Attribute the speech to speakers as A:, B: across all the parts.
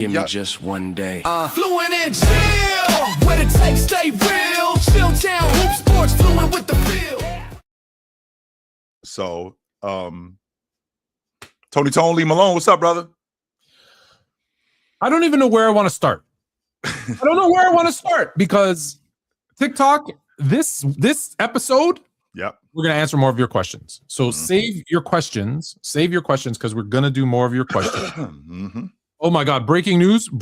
A: Give me just one day.
B: Fluent and chill. Where the takes stay real. Chill town, hoop sports, fluent with the feel.
C: So, Tony Lee Malone, what's up, brother?
D: I don't even know where I want to start. I don't know where I want to start because TikTok, this episode,
C: yep,
D: we're going to answer more of your questions. So save your questions because we're going to do more of your questions. Oh my God, breaking news.
C: We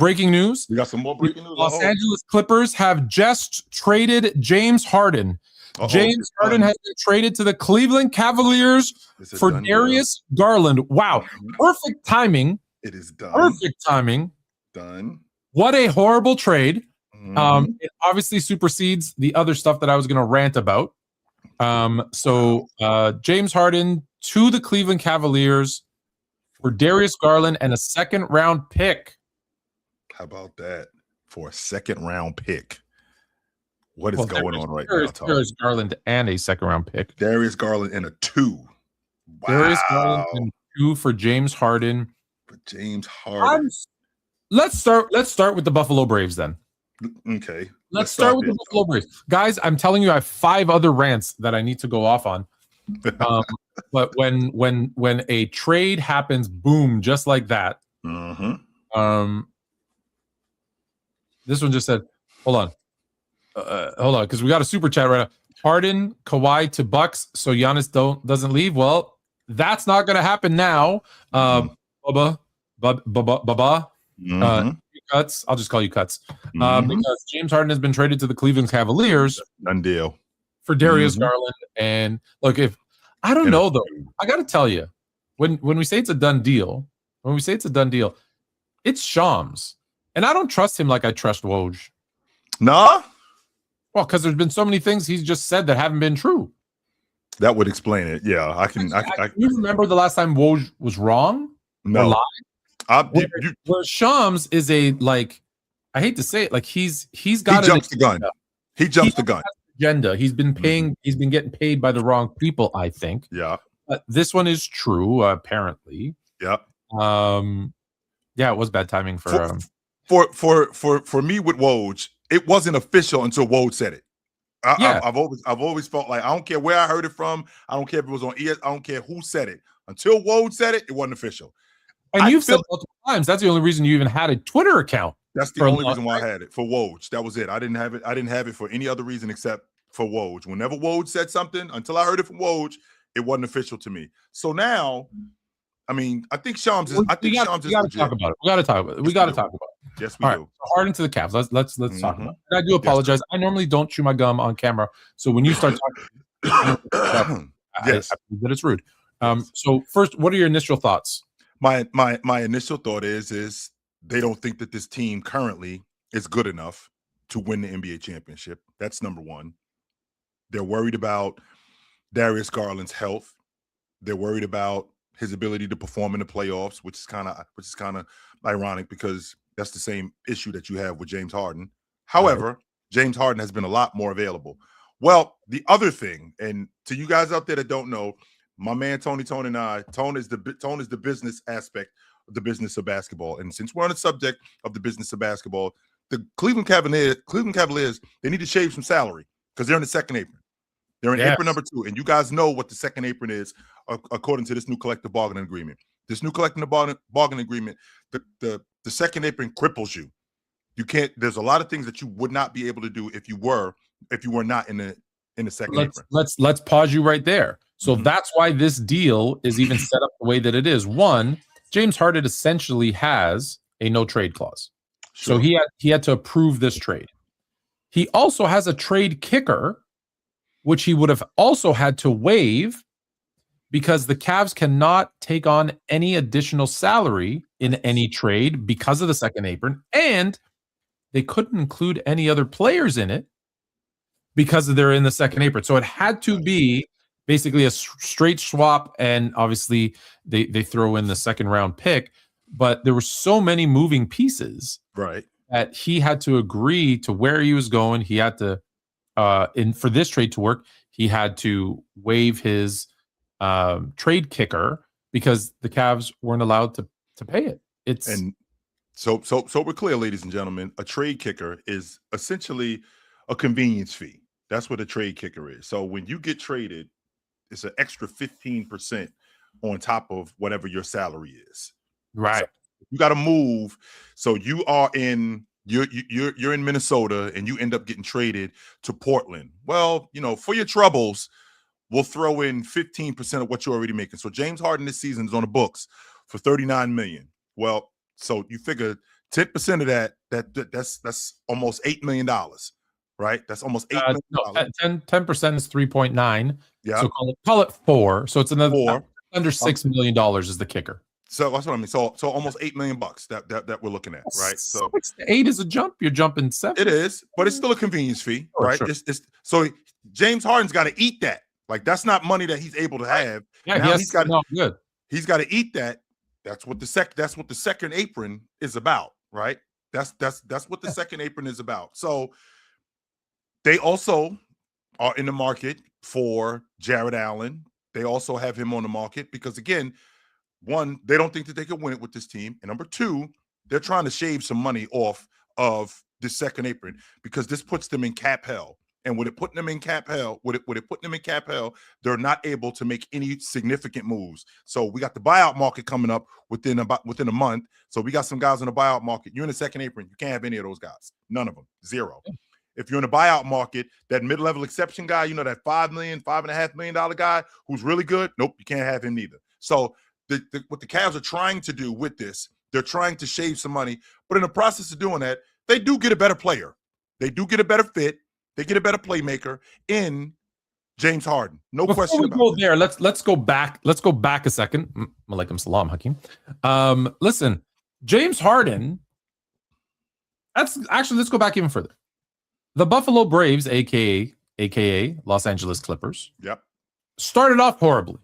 C: got some more breaking news.
D: Los Angeles Clippers have just traded James Harden. James Harden has been traded to the Cleveland Cavaliers for Darius Garland. Wow. Perfect timing.
C: It is done.
D: Perfect timing.
C: Done.
D: What a horrible trade. It obviously supersedes the other stuff that I was going to rant about. James Harden to the Cleveland Cavaliers for Darius Garland and a second-round pick.
C: How about that? For a second-round pick. What is going on right now, Tom?
D: Darius Garland and a second-round pick.
C: Darius Garland and a 2. Wow.
D: Darius Garland and 2 for James Harden.
C: For James Harden.
D: Let's start with the Buffalo Braves then.
C: Okay.
D: Let's start with the Buffalo Braves. Guys, I'm telling you, I have 5 other rants that I need to go off on. But when a trade happens, boom, just like that. This one just said, hold on, because we got a super chat right now. Harden, Kawhi to Bucks, so Giannis doesn't leave. Well, that's not going to happen now. Bubba, Cuts. I'll just call you Cuts. Because James Harden has been traded to the Cleveland Cavaliers.
C: Done deal.
D: For Darius Garland. And look, if I don't know though, I got to tell you, when we say it's a done deal, it's Shams. And I don't trust him like I trust Woj.
C: Nah?
D: Well, because there's been so many things he's just said that haven't been true.
C: That would explain it. Yeah, I can.
D: You remember the last time Woj was wrong?
C: No.
D: Where Shams is a, like, I hate to say it, like he's got.
C: He jumps the gun. He jumps the gun.
D: Agenda. He's been paying. He's been getting paid by the wrong people, I think.
C: Yeah.
D: This one is true, apparently.
C: Yeah.
D: Yeah, it was bad timing for
C: me with Woj. It wasn't official until Woj said it. I've always felt like I don't care where I heard it from. I don't care if it was on ES. I don't care who said it. Until Woj said it, it wasn't official.
D: And you've said multiple times that's the only reason you even had a Twitter account.
C: That's the only reason why I had it, for Woj. That was it. I didn't have it for any other reason except for Woj. Whenever Woj said something, until I heard it from Woj, it wasn't official to me. So now, I mean, I think Shams is. We got to
D: talk about it. We got to talk about it.
C: Yes, we do.
D: Right, so Harden to the Cavs. Let's talk about it. And I do apologize. I normally don't chew my gum on camera, so when you start talking, I believe that it's rude. So first, what are your initial thoughts?
C: My initial thought is they don't think that this team currently is good enough to win the NBA championship. That's number one. They're worried about Darius Garland's health. They're worried about his ability to perform in the playoffs, which is kind of ironic because that's the same issue that you have with James Harden. However, James Harden has been a lot more available. Well, the other thing, and to you guys out there that don't know, my man Tony and I, Tone is the business aspect of the business of basketball. And since we're on the subject of the business of basketball, the Cleveland Cavaliers, they need to shave some salary because they're in the second apron. They're in apron number 2. And you guys know what the second apron is according to this new collective bargaining agreement. This new collective bargaining agreement, the second apron cripples you. You can't, there's a lot of things that you would not be able to do if you were not in the second apron.
D: Let's pause you right there. So that's why this deal is even set up the way that it is. One, James Harden essentially has a no trade clause. Sure. So he had to approve this trade. He also has a trade kicker, which he would have also had to waive because the Cavs cannot take on any additional salary in any trade because of the second apron, and they couldn't include any other players in it because they're in the second apron. So it had to be basically a straight swap, and obviously they throw in the second round pick, but there were so many moving pieces,
C: right,
D: that he had to agree to where he was going. He had to, for this trade to work, he had to waive his trade kicker because the Cavs weren't allowed to pay it.
C: So we're clear, ladies and gentlemen. A trade kicker is essentially a convenience fee. That's what a trade kicker is. So when you get traded, it's an extra 15% on top of whatever your salary is.
D: Right.
C: So you got to move. So you are in you're in Minnesota and you end up getting traded to Portland. Well, for your troubles, we'll throw in 15% of what you're already making. So James Harden this season is on the books for $39 million. Well, so you figure 10% of that's almost $8 million, right? That's almost $8 million.
D: No, 10% is 3.9.
C: Yeah.
D: So call it 4. So it's another
C: 4.
D: Under $6 million is the kicker.
C: So that's what I mean. So almost $8 million that we're looking at, right? So
D: 6 to 8 is a jump. You're jumping 7.
C: It is, but it's still a convenience fee, right?
D: Sure.
C: So James Harden's got to eat that. Like that's not money that he's able to have.
D: Yeah,
C: now he's got
D: good.
C: He's got to eat that. That's what the second apron is about, right? That's what the second apron is about. So they also are in the market for Jared Allen. They also have him on the market because, again, one, they don't think that they can win it with this team. And number two, they're trying to shave some money off of this second apron because this puts them in cap hell. And with it putting them in cap hell, they're not able to make any significant moves. So we got the buyout market coming up within a month. So we got some guys in the buyout market. You're in the second apron. You can't have any of those guys. None of them. Zero. If you're in the buyout market, that mid-level exception guy, that $5 million, $5.5 million guy who's really good, nope, you can't have him neither. So what the Cavs are trying to do with this, they're trying to shave some money. But in the process of doing that, they do get a better player. They do get a better fit. They get a better playmaker in James Harden. No question about
D: it. There, let's go back. Let's go back a second. Malaikum salam, Hakeem. Listen, James Harden. Let's go back even further. The Buffalo Braves, aka Los Angeles Clippers,
C: yep,
D: started off horribly,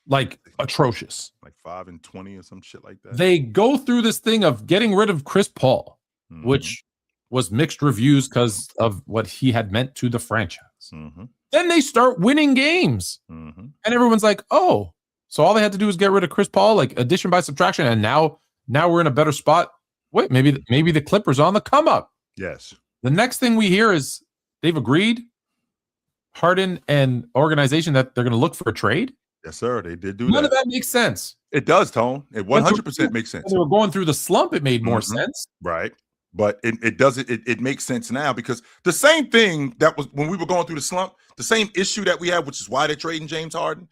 D: like atrocious,
C: like 5-20 or some shit like that.
D: They go through this thing of getting rid of Chris Paul, which was mixed reviews because of what he had meant to the franchise. Then they start winning games, and everyone's like, "Oh, so all they had to do was get rid of Chris Paul, like addition by subtraction, and now we're in a better spot." Wait, maybe the Clippers are on the come up.
C: Yes.
D: The next thing we hear is they've agreed, Harden and organization, that they're going to look for a trade.
C: Yes, sir. They did do
D: None of that makes sense.
C: It does, Tone. It 100% makes sense.
D: When they were going through the slump, it made more sense.
C: Right. But it doesn't. It makes sense now because the same thing that was when we were going through the slump, the same issue that we have, which is why they're trading James Harden,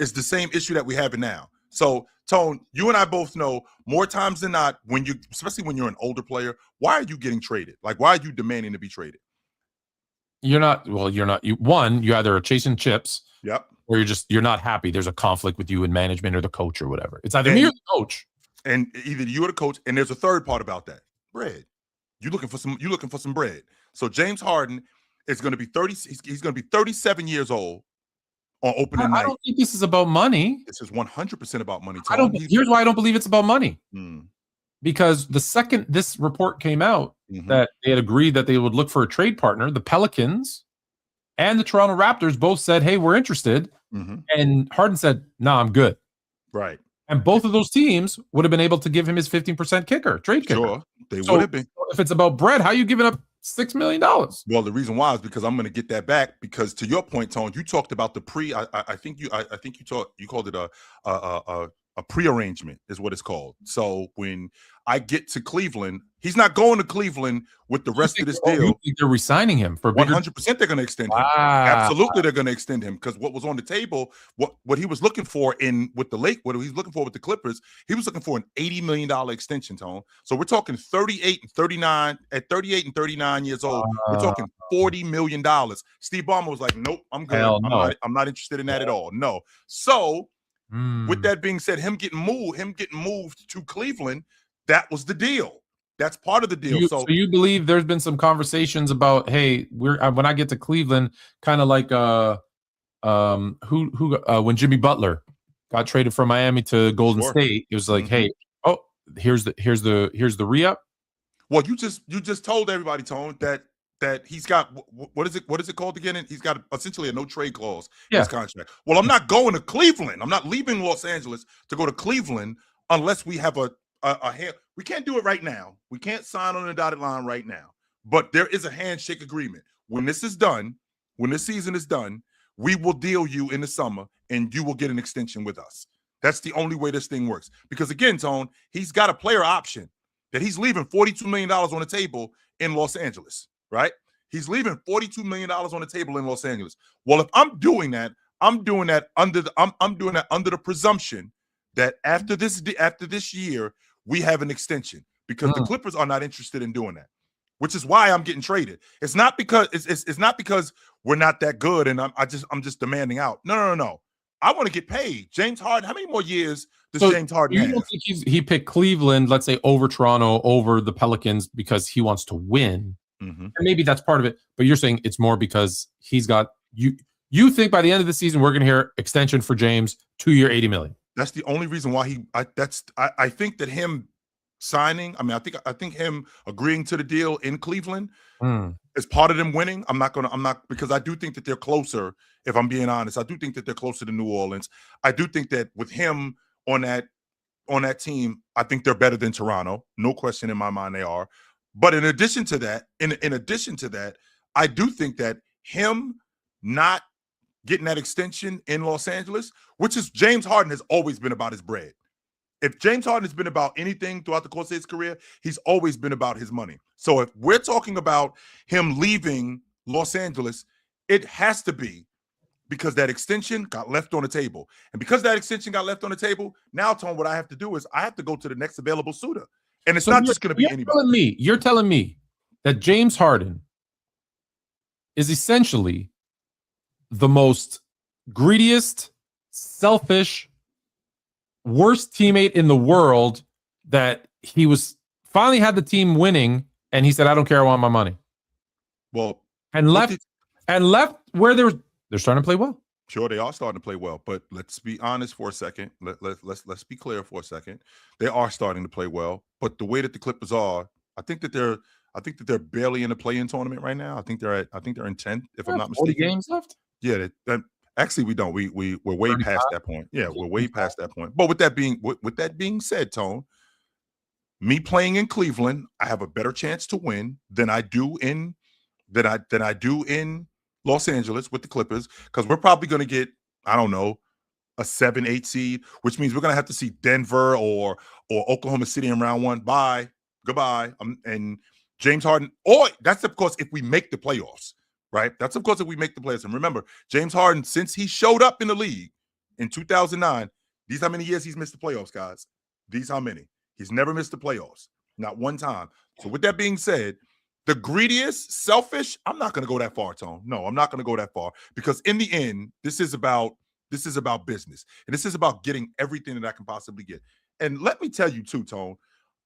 C: is the same issue that we have now. So, Tone, you and I both know more times than not, especially when you're an older player, why are you getting traded? Like, why are you demanding to be traded?
D: You're not. You either are chasing chips.
C: Yep.
D: Or you're not happy. There's a conflict with you in management or the coach or whatever. It's either me or the coach.
C: And either you or the coach. And there's a third part about that. Bread. You're looking for some bread. So James Harden is going to be 30. He's going to be 37 years old on opening night.
D: I don't think this is about money.
C: This is 100% about money.
D: Here's why I don't believe it's about money. Because the second this report came out that they had agreed that they would look for a trade partner, the Pelicans and the Toronto Raptors both said, "Hey, we're interested." And Harden said, "No, I'm good."
C: Right.
D: And both of those teams would have been able to give him his 15% trade kicker.
C: Sure, they would have been.
D: If it's about bread, how are you giving up $6 million?
C: Well, the reason why is because I'm going to get that back. Because to your point, Tone, you talked about the pre. I think you called it a pre-arrangement is what it's called. So when I get to Cleveland, he's not going to Cleveland with the rest of this deal.
D: They're resigning him for
C: 100%. They're going to extend him. Absolutely, they're going to extend him because what was on the table, what he was looking for what he's looking for with the Clippers, he was looking for an $80 million extension, Tone. So we're talking 38 and 39 at 38 and 39 years old. We're talking $40 million. Steve Ballmer was like, "Nope, I'm good. I'm not interested in that at all." No. So. With that being said, him getting moved to Cleveland, that was the deal. That's part of the deal.
D: So you believe there's been some conversations about, hey, when I get to Cleveland, kind of like when Jimmy Butler got traded from Miami to Golden State, it was like, hey, here's the re-up.
C: Well, you just told everybody, Tone, that he's got what is it called again? And he's got essentially a no trade clause in his contract. Well, I'm not going to Cleveland. I'm not leaving Los Angeles to go to Cleveland unless we have a a hand. We can't do it right now. We can't sign on the dotted line right now. But there is a handshake agreement. When this is done, when this season is done, we will deal you in the summer, and you will get an extension with us. That's the only way this thing works. Because again, Tone, he's got a player option that he's leaving $42 million on the table in Los Angeles, right? He's leaving $42 million on the table in Los Angeles. Well, if I'm doing that, I'm doing that under the presumption that after this year, we have an extension, because the Clippers are not interested in doing that, which is why I'm getting traded. It's not because it's not because we're not that good and I'm just demanding out. No. I want to get paid. James Harden, how many more years does James Harden have?
D: You don't think he picked Cleveland, let's say, over Toronto, over the Pelicans because he wants to win? And maybe that's part of it, but you're saying it's more because he's got you think by the end of the season we're going to hear extension for James, 2-year, $80 million.
C: That's the only reason why I think that him signing, I think him agreeing to the deal in Cleveland is part of them winning. Because I do think that they're closer, if I'm being honest. I do think that they're closer to New Orleans. I do think that with him on that team, I think they're better than Toronto. No question in my mind they are. But in addition to that, I do think that him not getting that extension in Los Angeles, which is James Harden has always been about his bread. If James Harden has been about anything throughout the course of his career, he's always been about his money. So if we're talking about him leaving Los Angeles, it has to be because that extension got left on the table. And because that extension got left on the table, now, Tone, what I have to do is I have to go to the next available suitor. And it's not just going to be anybody.
D: You're telling me that James Harden is essentially the most greediest, selfish, worst teammate in the world, that he was finally had the team winning and he said, I don't care, I want my money.
C: Well,
D: and left where they're starting to play well.
C: Sure, they are starting to play well, but let's be honest for a second. Let's be clear for a second. They are starting to play well, but the way that the Clippers are, I think that they're barely in the play-in tournament right now. I think they're in 10th, if I'm not mistaken.
D: 40 games left.
C: Yeah, actually we don't. We're way 35? Past that point. Yeah, we're way past that point. But with that being said, Tone, me playing in Cleveland, I have a better chance to win than I do in Los Angeles with the Clippers, because we're probably going to get, I don't know, a 7-8 seed, which means we're going to have to see Denver or Oklahoma City in round one. Bye, goodbye. And James Harden, or that's of course if we make the playoffs, right? That's of course if we make the playoffs. And remember, James Harden, since he showed up in the league in 2009, these how many years he's missed the playoffs, guys? These how many? He's never missed the playoffs, not one time. So with that being said, the greediest, selfish, I'm not going to go that far, Tone. No, I'm not going to go that far, because in the end, this is about business. And this is about getting everything that I can possibly get. And let me tell you too, Tone,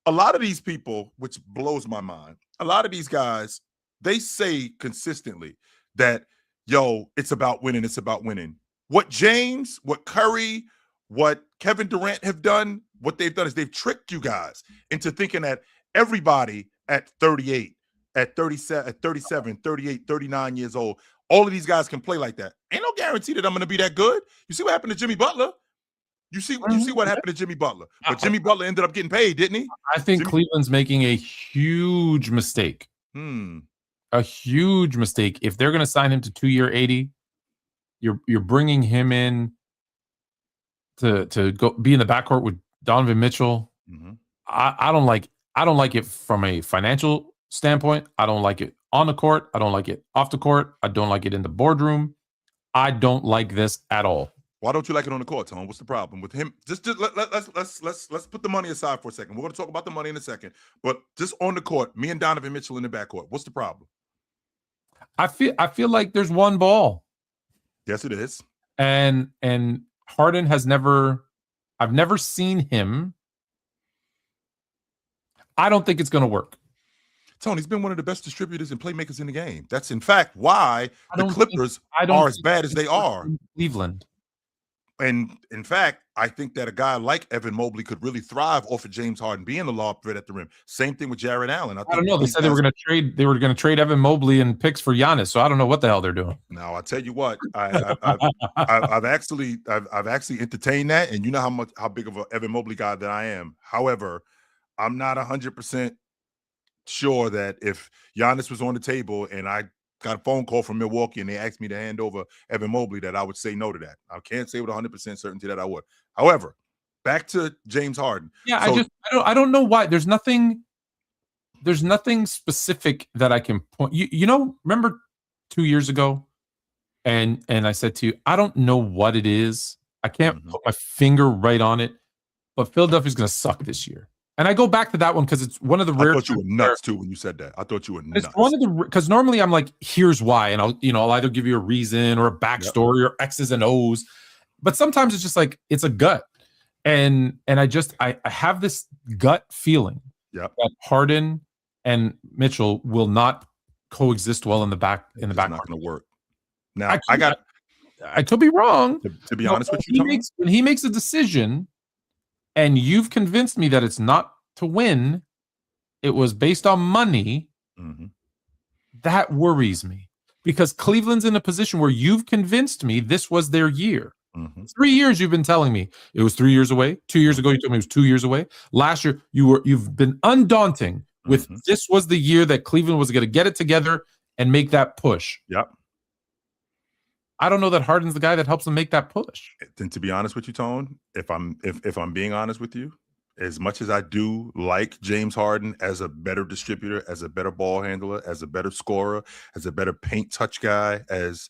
C: a lot of these people, which blows my mind, a lot of these guys, they say consistently that, yo, it's about winning, it's about winning. What James, what Curry, what Kevin Durant have done, what they've done is they've tricked you guys into thinking that everybody at 38, at 37, at 37, 38, 39 years old, all of these guys can play like that. Ain't no guarantee that I'm going to be that good. You see what happened to Jimmy Butler? You see what happened to Jimmy Butler. But Jimmy Butler ended up getting paid, didn't he?
D: I think Cleveland's making a huge mistake. A huge mistake. If they're going to sign him to 2-year $80, you're bringing him in to go be in the backcourt with Donovan Mitchell. I don't like it from a financial standpoint. I don't like it on the court. I don't like it off the court. I don't like it in the boardroom. I don't like this at all.
C: Why don't you like it on the court, Tone? What's the problem with him? Let's put the money aside for a second. We're going to talk about the money in a second, but just on the court, me and Donovan Mitchell in the backcourt. What's the problem?
D: I feel like there's one ball.
C: Yes, it is.
D: And Harden has I've never seen him. I don't think it's going to work.
C: Tony's been one of the best distributors and playmakers in the game. That's in fact why the Clippers are as bad as they are.
D: Cleveland.
C: And in fact, I think that a guy like Evan Mobley could really thrive off of James Harden being the lob threat at the rim. Same thing with Jared Allen.
D: I don't know. They said they were going to trade Evan Mobley and picks for Giannis. So I don't know what the hell they're doing.
C: Now I'll tell you what, I've actually entertained that, and you know how big of an Evan Mobley guy that I am. However, I'm not 100% sure that if Giannis was on the table and I got a phone call from Milwaukee and they asked me to hand over Evan Mobley, that I would say no to that. I can't say with 100% certainty that I would. However, back to James Harden.
D: Yeah,
C: So,
D: I don't know why. There's nothing specific that I can point. You know, remember 2 years ago, and I said to you, I don't know what it is. I can't put my finger right on it, but Philadelphia's going to suck this year. And I go back to that one because it's one of the rare.
C: I thought you were nuts too when you said that. I thought you were nuts.
D: It's one of the, because normally I'm like, here's why, and I'll either give you a reason or a backstory or X's and O's, but sometimes it's just like it's a gut, and I have this gut feeling that Harden and Mitchell will not coexist well in the back. It's not
C: going to work. Now I
D: could be wrong.
C: To be honest with you,
D: when he makes a decision, and you've convinced me that it's not to win, it was based on money, that worries me. Because Cleveland's in a position where you've convinced me this was their year. 3 years you've been telling me it was 3 years away. 2 years ago you told me it was 2 years away. Last year you've been undaunting with this was the year that Cleveland was going to get it together and make that push.
C: Yep.
D: I don't know that Harden's the guy that helps them make that push.
C: And to be honest with you, Tone, if I'm being honest with you, as much as I do like James Harden as a better distributor, as a better ball handler, as a better scorer, as a better paint touch guy, as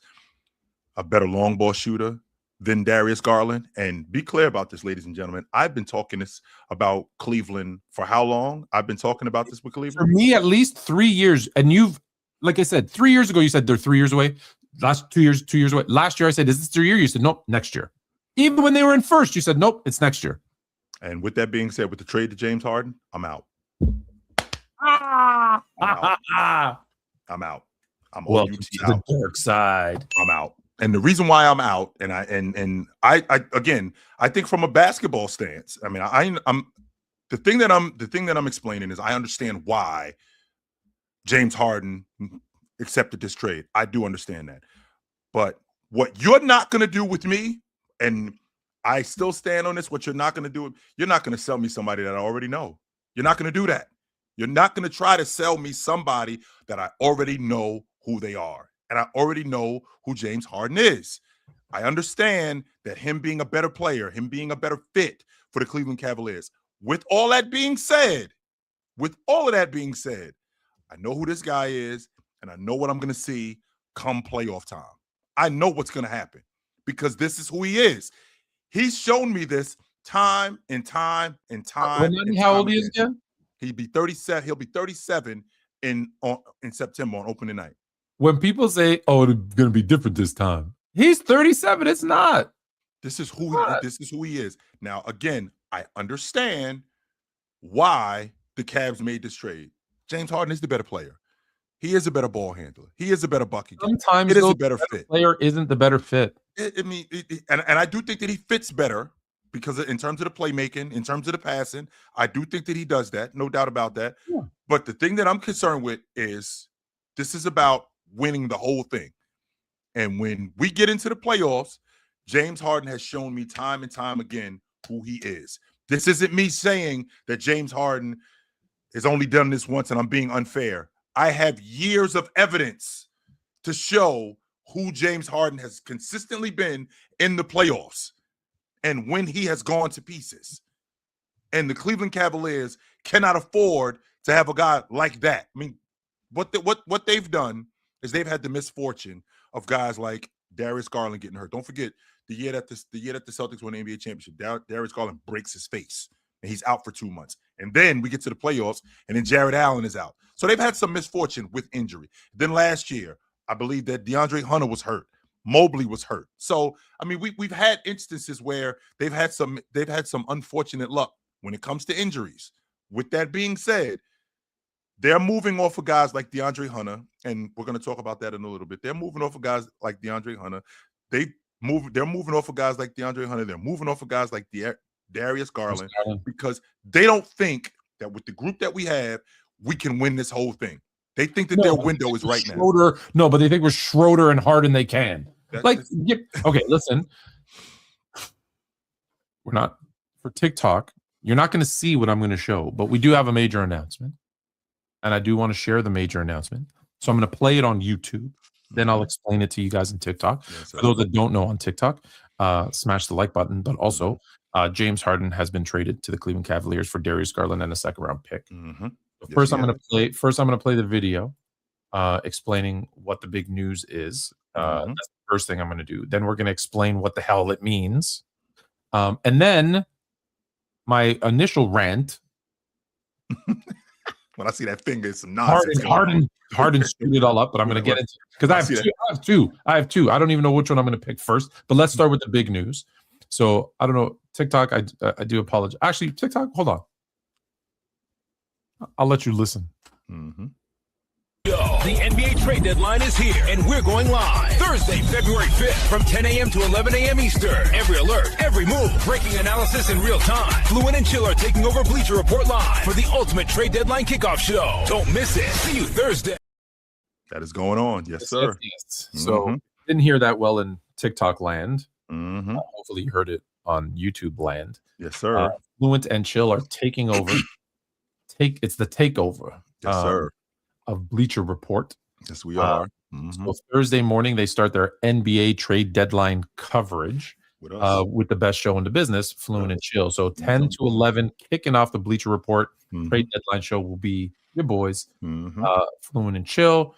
C: a better long ball shooter than Darius Garland, and be clear about this, ladies and gentlemen, I've been talking this about Cleveland for how long? I've been talking about this with Cleveland?
D: For me, at least 3 years. And you've, like I said, 3 years ago, you said they're 3 years away. Last 2 years, 2 years away. Last year, I said, is this their year? You said, nope, next year. Even when they were in first, you said, nope, it's next year.
C: And with that being said, with the trade to James Harden, I'm out.
D: I'm
C: out. I'm
D: welcome to the dark side.
C: I'm out. And the reason why I'm out, and I again, I think from a basketball stance, I mean, I'm the thing that I'm explaining is I understand why James Harden accepted this trade. I do understand that. But what you're not going to do with me, and I still stand on this, what you're not going to do, you're not going to sell me somebody that I already know. You're not going to do that. You're not going to try to sell me somebody that I already know who they are. And I already know who James Harden is. I understand that him being a better player, him being a better fit for the Cleveland Cavaliers. With all that being said, I know who this guy is, and I know what I'm going to see come playoff time. I know what's going to happen because this is who he is. He's shown me this time and time and time.
D: How old he is again?
C: He'll be 37. He'll be 37 in September on opening night.
D: When people say, "Oh, it's going to be different this time," he's 37. It's not.
C: This is who he is. Now, again, I understand why the Cavs made this trade. James Harden is the better player. He is a better ball handler. He is a better bucket getter.
D: Sometimes
C: it is a better fit.
D: Player isn't the better fit.
C: And I do think that he fits better because in terms of the playmaking, in terms of the passing, I do think that he does that. No doubt about that. Yeah. But the thing that I'm concerned with is this is about winning the whole thing. And when we get into the playoffs, James Harden has shown me time and time again who he is. This isn't me saying that James Harden has only done this once and I'm being unfair. I have years of evidence to show who James Harden has consistently been in the playoffs and when he has gone to pieces. And the Cleveland Cavaliers cannot afford to have a guy like that. I mean, what they've done is they've had the misfortune of guys like Darius Garland getting hurt. Don't forget the year that the Celtics won the NBA championship, Darius Garland breaks his face and he's out for 2 months. And then we get to the playoffs and then Jared Allen is out. So they've had some misfortune with injury. Then last year, I believe that DeAndre Hunter was hurt. Mobley was hurt. So, I mean, we've had instances where they've had some unfortunate luck when it comes to injuries. With that being said, they're moving off of guys like DeAndre Hunter, and we're going to talk about that in a little bit. They're moving off of guys like DeAndre Hunter. They're moving off of guys like DeAndre Hunter. They're moving off of guys like Darius Garland because they don't think that with the group that we have, we can win this whole thing. They think that their window is right now.
D: No, but they think with Schroeder and Harden they can. Okay, listen. We're not for TikTok. You're not going to see what I'm going to show, but we do have a major announcement, and I do want to share the major announcement. So I'm going to play it on YouTube. Then I'll explain it to you guys on TikTok.
C: Yes,
D: For those that don't know on TikTok, smash the like button. But also, James Harden has been traded to the Cleveland Cavaliers for Darius Garland and a second-round pick. First, I'm going to play the video explaining what the big news is. That's the first thing I'm going to do. Then we're going to explain what the hell it means, and then my initial rant.
C: When I see that finger, it's some nonsense.
D: Harden screwed it all up, but I'm going to get into because I have two. I don't even know which one I'm going to pick first. But let's start with the big news. So I don't know TikTok. I do apologize. Actually, TikTok. Hold on. I'll let you listen.
B: The NBA trade deadline is here, and we're going live Thursday, February 5th from 10 a.m. to 11 a.m. Eastern. Every alert, every move, breaking analysis in real time. Fluent and Chill are taking over Bleacher Report Live for the ultimate trade deadline kickoff show. Don't miss it. See you Thursday.
C: That is going on. Yes, sir.
D: Yes. So didn't hear that well in TikTok land. Hopefully you heard it on YouTube land.
C: Yes, sir.
D: Fluent and Chill are taking over. It's the takeover.
C: Yes, sir.
D: Of Bleacher Report.
C: Yes, we are.
D: So Thursday morning, they start their NBA trade deadline coverage with the best show in the business, Fluent and Chill. So 10 to 11, kicking off the Bleacher Report trade deadline show will be your boys, Fluent and Chill.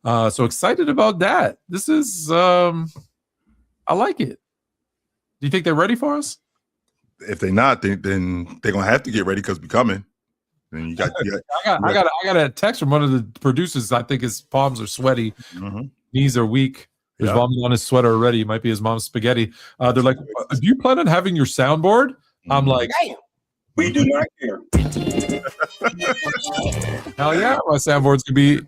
D: So excited about that. This is, I like it. Do you think they're ready for us?
C: If they're not, then they're going to have to get ready because we're coming. And you got,
D: I got a text from one of the producers. I think his palms are sweaty, knees are weak. There's vomit on his sweater already. It might be his mom's spaghetti. They're like, "Do you plan on having your soundboard?" I'm like,
A: "Damn, we do not care."
D: Hell yeah, my soundboard's gonna be.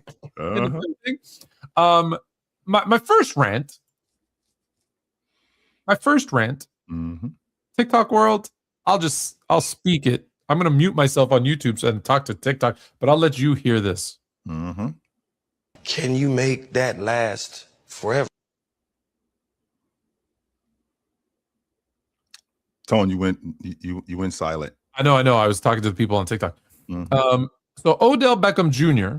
D: My first rant. TikTok world. I'll speak it. I'm going to mute myself on YouTube and talk to TikTok, but I'll let you hear this.
A: Can you make that last forever?
C: Tone, you went silent.
D: I know. I was talking to the people on TikTok. So Odell Beckham Jr.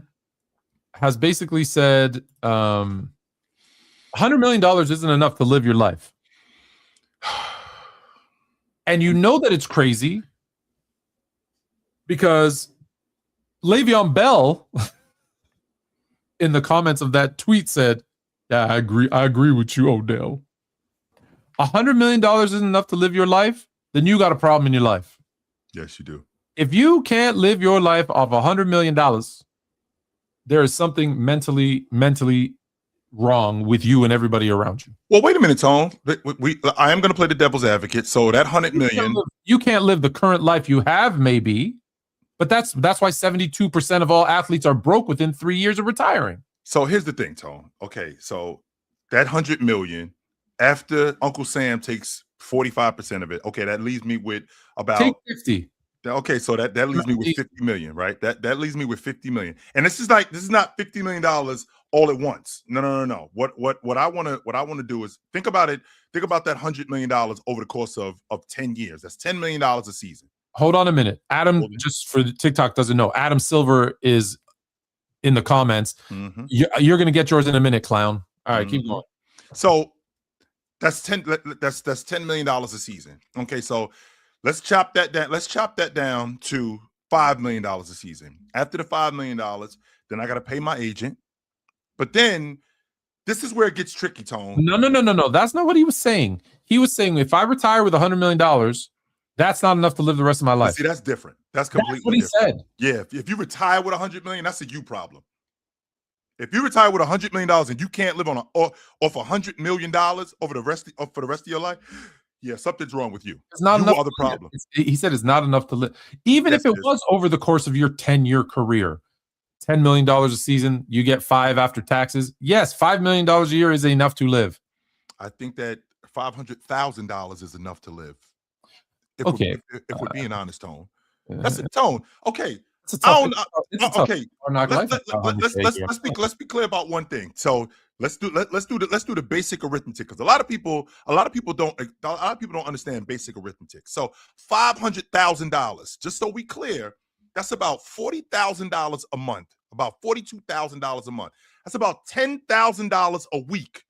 D: has basically said $100 million isn't enough to live your life. And you know that it's crazy because Le'Veon Bell in the comments of that tweet said, "Yeah, I agree with you, Odell. $100 million isn't enough to live your life, then you got a problem in your life."
C: Yes, you do.
D: If you can't live your life off $100 million, there is something mentally wrong with you and everybody around you.
C: Well, wait a minute, Tone. I am going to play the devil's advocate. So that $100 million,
D: you can't live the current life you have, maybe. But that's why 72% of all athletes are broke within 3 years of retiring.
C: So here's the thing, Tone. Okay, so that $100 million, after Uncle Sam takes 45% of it, okay, that leaves me with about
D: take 50.
C: Okay, so that leaves me with 50 million, right? That leaves me with 50 million. And this is not $50 million all at once. No. What I want to do is think about it. Think about that $100 million over the course of 10 years. That's $10 million a season.
D: Hold on a minute. Adam, just for the TikTok doesn't know, Adam Silver is in the comments. You're going to get yours in a minute, clown. All right, keep going.
C: So that's $10 million a season. Okay, so let's chop that down. Let's chop that down to $5 million a season. After the $5 million, then I got to pay my agent. But then this is where it gets tricky, Tone.
D: No. That's not what he was saying. He was saying if I retire with $100 million, that's not enough to live the rest of my life.
C: See, that's different. That's completely
D: what he
C: different.
D: said.
C: Yeah, if you retire with $100 million, that's a you problem. If you retire with $100 million and you can't live on off $100 million for the rest of your life, yeah, something's wrong with you.
D: It's not enough.
C: You are the problem.
D: He said it's not enough to live. Even if it was over the course of your 10-year career, $10 million a season, you get $5 after taxes. Yes, $5 million a year is enough to live.
C: I think that $500,000 is enough to live. If we're being honest, Tone. That's a Tone. Okay,
D: It's a tough,
C: okay.
D: life.
C: Let's be clear about one thing. So let's do the basic arithmetic, because a lot of people don't understand basic arithmetic. So $500,000, just so we clear, that's about $40,000 a month, about $42,000 a month. That's about $10,000 a week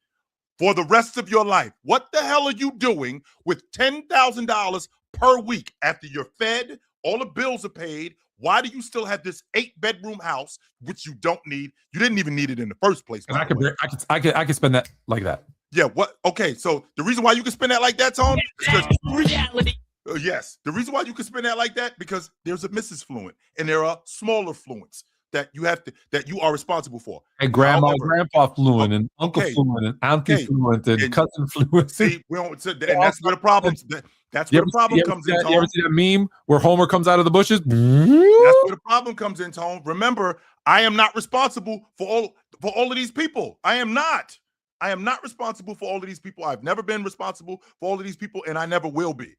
C: for the rest of your life. What the hell are you doing with $10,000 per week after you're fed, all the bills are paid? Why do you still have this 8-bedroom house, which you don't need? You didn't even need it in the first place.
D: I could spend that like that.
C: Yeah. What? Okay. So the reason why you can spend that like that, Tone, yes. The reason why you can spend that like that, because there's a Mrs. Fluent and there are smaller Fluents that you are responsible for.
D: And grandma, grandpa Fluent, and uncle Fluent, and auntie Fluent, and cousin Fluent.
C: See, we don't. And that's where the problem. That's where the problem comes in, Tone.
D: You ever see that meme where Homer comes out of the bushes?
C: That's where the problem comes in, Tone. Remember, I am not responsible for all of these people. I am not. I am not responsible for all of these people. I've never been responsible for all of these people, and I never will be.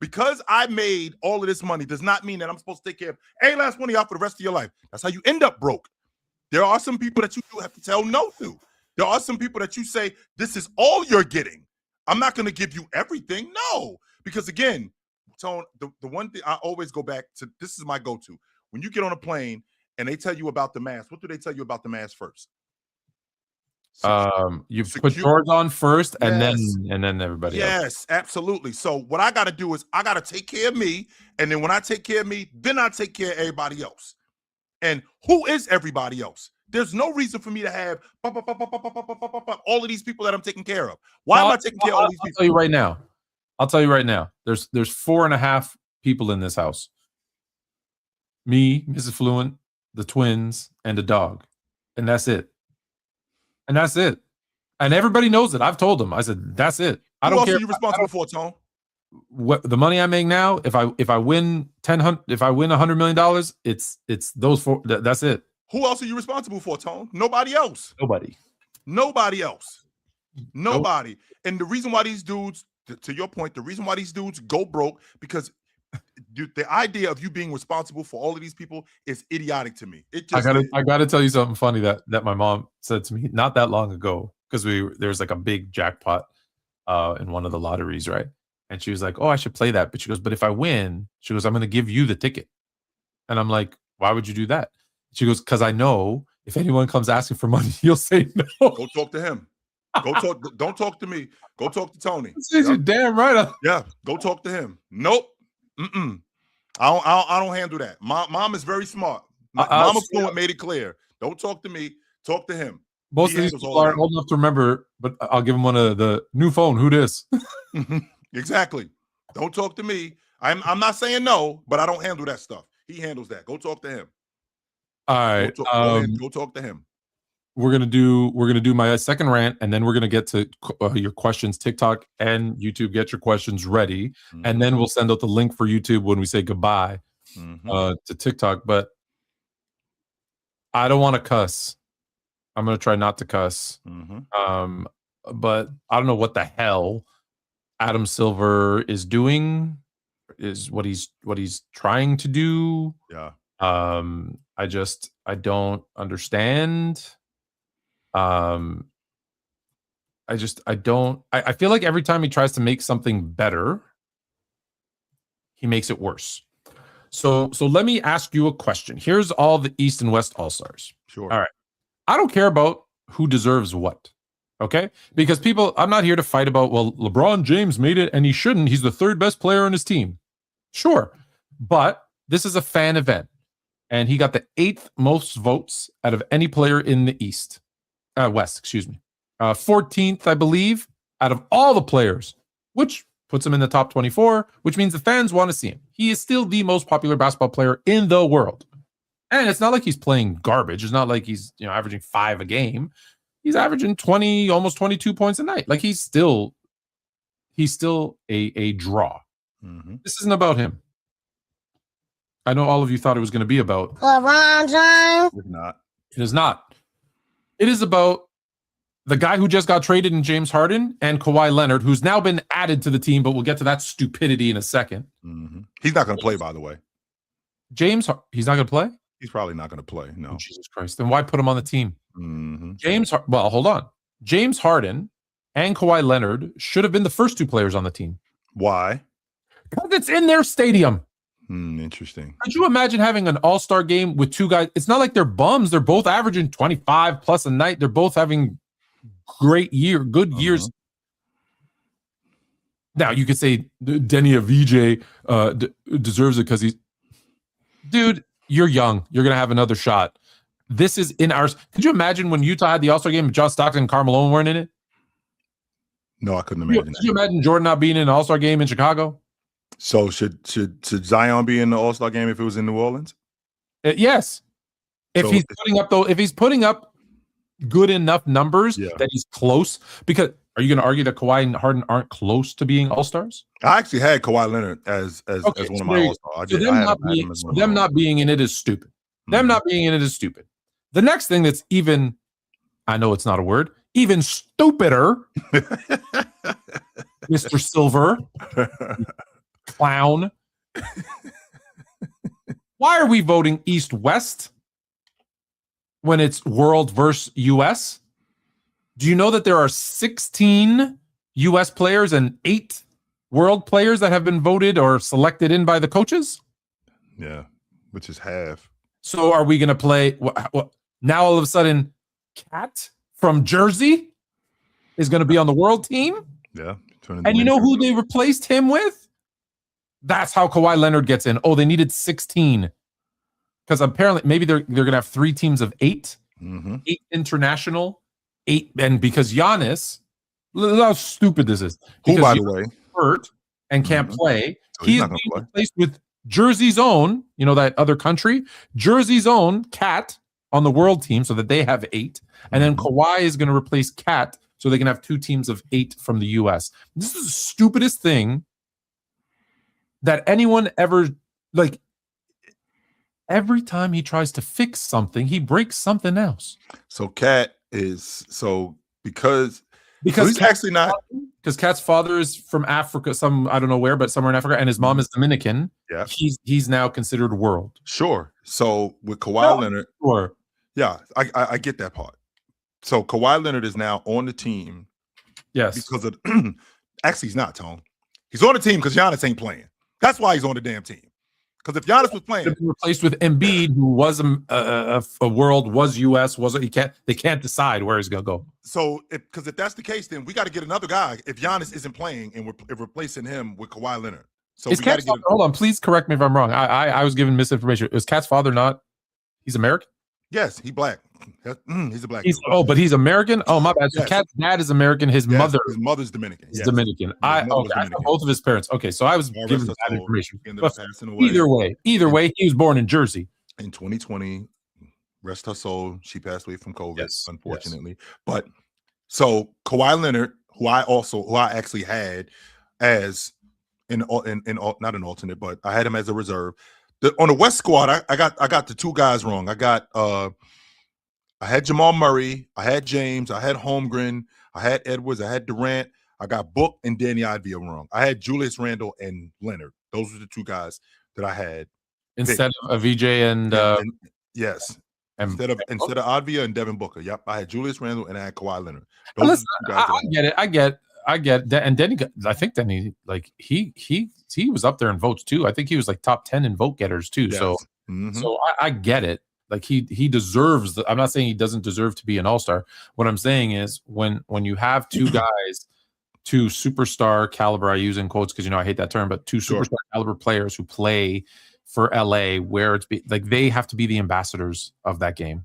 C: Because I made all of this money does not mean that I'm supposed to take care of every last one of y'all for the rest of your life. That's how you end up broke. There are some people that you do have to tell no to. There are some people that you say, this is all you're getting. I'm not going to give you everything. No, because again, Tone, the one thing I always go back to, this is my go-to. When you get on a plane and they tell you about the mask, what do they tell you about the mask first?
D: You put yours on first, and then everybody else.
C: Yes, absolutely. So what I got to do is I got to take care of me, and then when I take care of me, then I take care of everybody else. And who is everybody else? There's no reason for me to have all of these people that I'm taking care of. Why am I taking care of all these people?
D: I'll tell you right now. There's 4.5 people in this house. Me, Mrs. Fluent, the twins, and a dog, and that's it. And that's it. And everybody knows it. I've told them. I said, that's it. I don't care.
C: Who else are you responsible for, Tone?
D: What the money I make now, if I win $100 million, it's those 4. That's it.
C: Who else are you responsible for, Tone? Nobody else.
D: Nobody
C: else. Nobody. Nope. And the reason why these dudes, to your point, the reason why these dudes go broke, because the idea of you being responsible for all of these people is idiotic to me. I
D: gotta tell you something funny that my mom said to me not that long ago, because there's like a big jackpot in one of the lotteries, right? And she was like, "Oh, I should play that." But she goes, "But if I win," she goes, "I'm going to give you the ticket." And I'm like, "Why would you do that?" She goes, "Because I know if anyone comes asking for money, you'll say no."
C: Go talk to him. Don't talk to me. Go talk to Tony.
D: You're damn right.
C: Yeah, go talk to him. Nope. I don't handle that. Mom is very smart. Mama Fluent made it clear. Don't talk to me. Talk to him.
D: Most of these people aren't old enough to remember, but I'll give them one of the new phone. Who this?
C: Exactly. Don't talk to me. I'm not saying no, but I don't handle that stuff. He handles that. Go talk to him.
D: All right.
C: Go talk to him.
D: We're gonna do my second rant, and then we're gonna get to your questions. TikTok and YouTube, get your questions ready, and then we'll send out the link for YouTube when we say goodbye to TikTok. But I don't want to cuss. I'm gonna try not to cuss. But I don't know what the hell Adam Silver is doing. Is what he's trying to do.
C: Yeah.
D: I don't understand. I feel like every time he tries to make something better, he makes it worse. So let me ask you a question. Here's all the East and West All-Stars.
C: Sure.
D: All right. I don't care about who deserves what. Okay? Because I'm not here to fight about, well, LeBron James made it and he shouldn't. He's the 3rd best player on his team. Sure. But this is a fan event. And he got the 8th most votes out of any player in the West, excuse me. 14th, I believe, out of all the players, which puts him in the top 24, which means the fans want to see him. He is still the most popular basketball player in the world. And it's not like he's playing garbage. It's not like he's, averaging 5 a game. He's averaging 20, almost 22 points a night. Like he's still a draw. This isn't about him. I know all of you thought it was going to be about
E: LeBron James.
C: It's not.
D: It is not. It is about the guy who just got traded in James Harden and Kawhi Leonard, who's now been added to the team, but we'll get to that stupidity in a second.
C: He's not going to play, by the way.
D: James, he's not going to play?
C: He's probably not going to play. No.
D: Oh, Jesus Christ. Then why put him on the team?
C: Mm-hmm.
D: Well, hold on. James Harden and Kawhi Leonard should have been the first two players on the team.
C: Why?
D: Because it's in their stadium.
C: Interesting.
D: Could you imagine having an all-star game with two guys? It's not like they're bums. They're both averaging 25 plus a night. They're both having good years. Now, you could say Denny Avdija deserves it because he's... Dude, you're young. You're going to have another shot. This is in ours. Could you imagine when Utah had the all-star game and John Stockton and Karl Malone weren't in it?
C: No, I couldn't imagine.
D: Could you imagine Jordan not being in an all-star game in Chicago?
C: So should Zion be in the all-star game if it was in New Orleans?
D: Yes. If he's putting up good enough numbers that he's close, because are you going to argue that Kawhi and Harden aren't close to being all-stars?
C: I actually had Kawhi Leonard as one of my all-stars.
D: Them not being in it is stupid. Them not being in it is stupid. The next thing that's even, I know it's not a word, even stupider, Mr. Silver, clown. Why are we voting East-West when it's world versus US? Do you know that there are 16 US players and 8 world players that have been voted or selected in by the coaches?
C: Yeah, which is half.
D: So are we going to play now all of a sudden Cat from Jersey is going to be on the world team?
C: Yeah.
D: And you know who they replaced him with? That's how Kawhi Leonard gets in. Oh, they needed 16. Because apparently maybe they're going to have 3 teams of 8. 8 international, 8, and because Giannis, look how stupid this is.
C: Who, by the way,
D: hurt and can't play.
C: So
D: He's being replaced with Jersey's own, you know, that other country, Jersey's own Cat on the world team so that they have 8. And then Kawhi is going to replace Cat so they can have 2 teams of 8 from the US. This is the stupidest thing that anyone ever, like, every time he tries to fix something, he breaks something else.
C: So Cat is, because he's actually not,
D: because Cat's father is from Africa, I don't know where, but somewhere in Africa, and his mom is Dominican.
C: Yeah,
D: he's now considered world.
C: Sure. So with Kawhi Leonard,
D: sure.
C: Yeah, I get that part. So Kawhi Leonard is now on the team.
D: Yes, because
C: of actually he's not, Tone. He's on the team because Giannis ain't playing. That's why he's on the damn team. Because if Giannis was playing,
D: replaced with Embiid, who was a world, was US, they can't decide where he's gonna go.
C: So if that's the case, then we got to get another guy. If Giannis isn't playing, and we're replacing him with Kawhi Leonard, so
D: is Cat's father, hold on, please correct me if I'm wrong. I was given misinformation. Is Cat's father not? He's American.
C: Yes, he's black. He's a black.
D: But he's American. Oh, my bad. So Cat's dad is American. His mother's
C: Dominican.
D: He's Dominican. I thought both of his parents. Okay, so I was given that information. Either way, he was born in Jersey
C: in 2020. Rest her soul. She passed away from COVID, unfortunately. Yes. But so Kawhi Leonard, who I actually had as not an alternate, but I had him as a reserve. On the West squad, I got the 2 guys wrong. I had Jamal Murray, I had James, I had Holmgren, I had Edwards, I had Durant, I got Book and Danny Avdija wrong. I had Julius Randle and Leonard. Those were the 2 guys that I had
D: instead of Avdija and
C: yes, instead of Avdija and Devin Booker. Yep, I had Julius Randle and I had Kawhi Leonard. Those
D: I get that. And Denny, I think Denny, like he was up there in votes too. I think he was like top 10 in vote getters too. Yes. So I get it. Like he deserves I'm not saying he doesn't deserve to be an all-star. What I'm saying is when you have 2 guys, 2 superstar caliber, I use in quotes because I hate that term, but 2 superstar caliber players who play for LA, where they have to be the ambassadors of that game.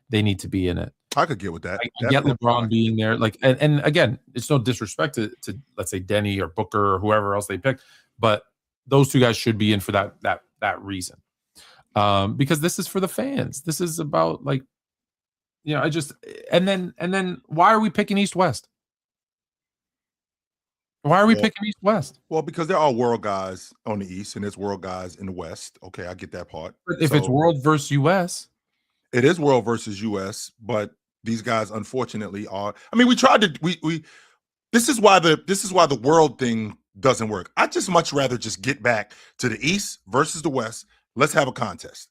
D: They need to be in it.
C: I could get with that.
D: I get LeBron being there. Like, and again, it's no disrespect to let's say Denny or Booker or whoever else they pick, but those 2 guys should be in for that reason. Because this is for the fans. This is about and then why are we picking East-West? Why are we picking East-West?
C: Well, because there are world guys on the East and there's world guys in the West. Okay, I get that part.
D: But if it's world versus US,
C: it is world versus US, but these guys unfortunately are. I mean, we tried to we this is why the world thing doesn't work. I just much rather just get back to the East versus the West. Let's have a contest.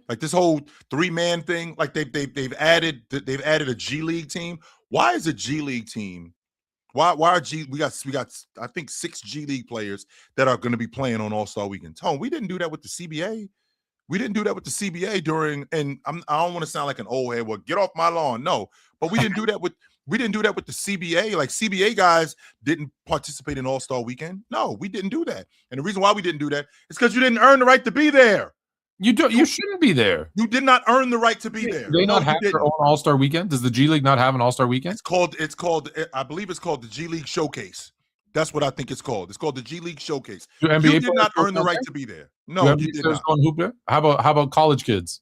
C: Like this whole 3-man thing. Like they've added a G League team. Why is a G League team? Why are we got I think 6 G League players that are going to be playing on All-Star Weekend. Tone, we didn't do that with the CBA. We didn't do that with the CBA during, and I don't want to sound like an old head. Well, get off my lawn. No, but we didn't do that with the CBA. Like CBA guys didn't participate in All-Star Weekend. No, we didn't do that. And the reason why we didn't do that is because you didn't earn the right to be there.
D: You shouldn't be there.
C: You did not earn the right to be there.
D: Do they not have their own All-Star Weekend? Does the G League not have an All-Star Weekend?
C: It's called. I believe it's called the G League Showcase. That's what I think it's called. It's called the G League Showcase. You did not earn the right to be there. No, you did not.
D: Hoop there? How about college kids?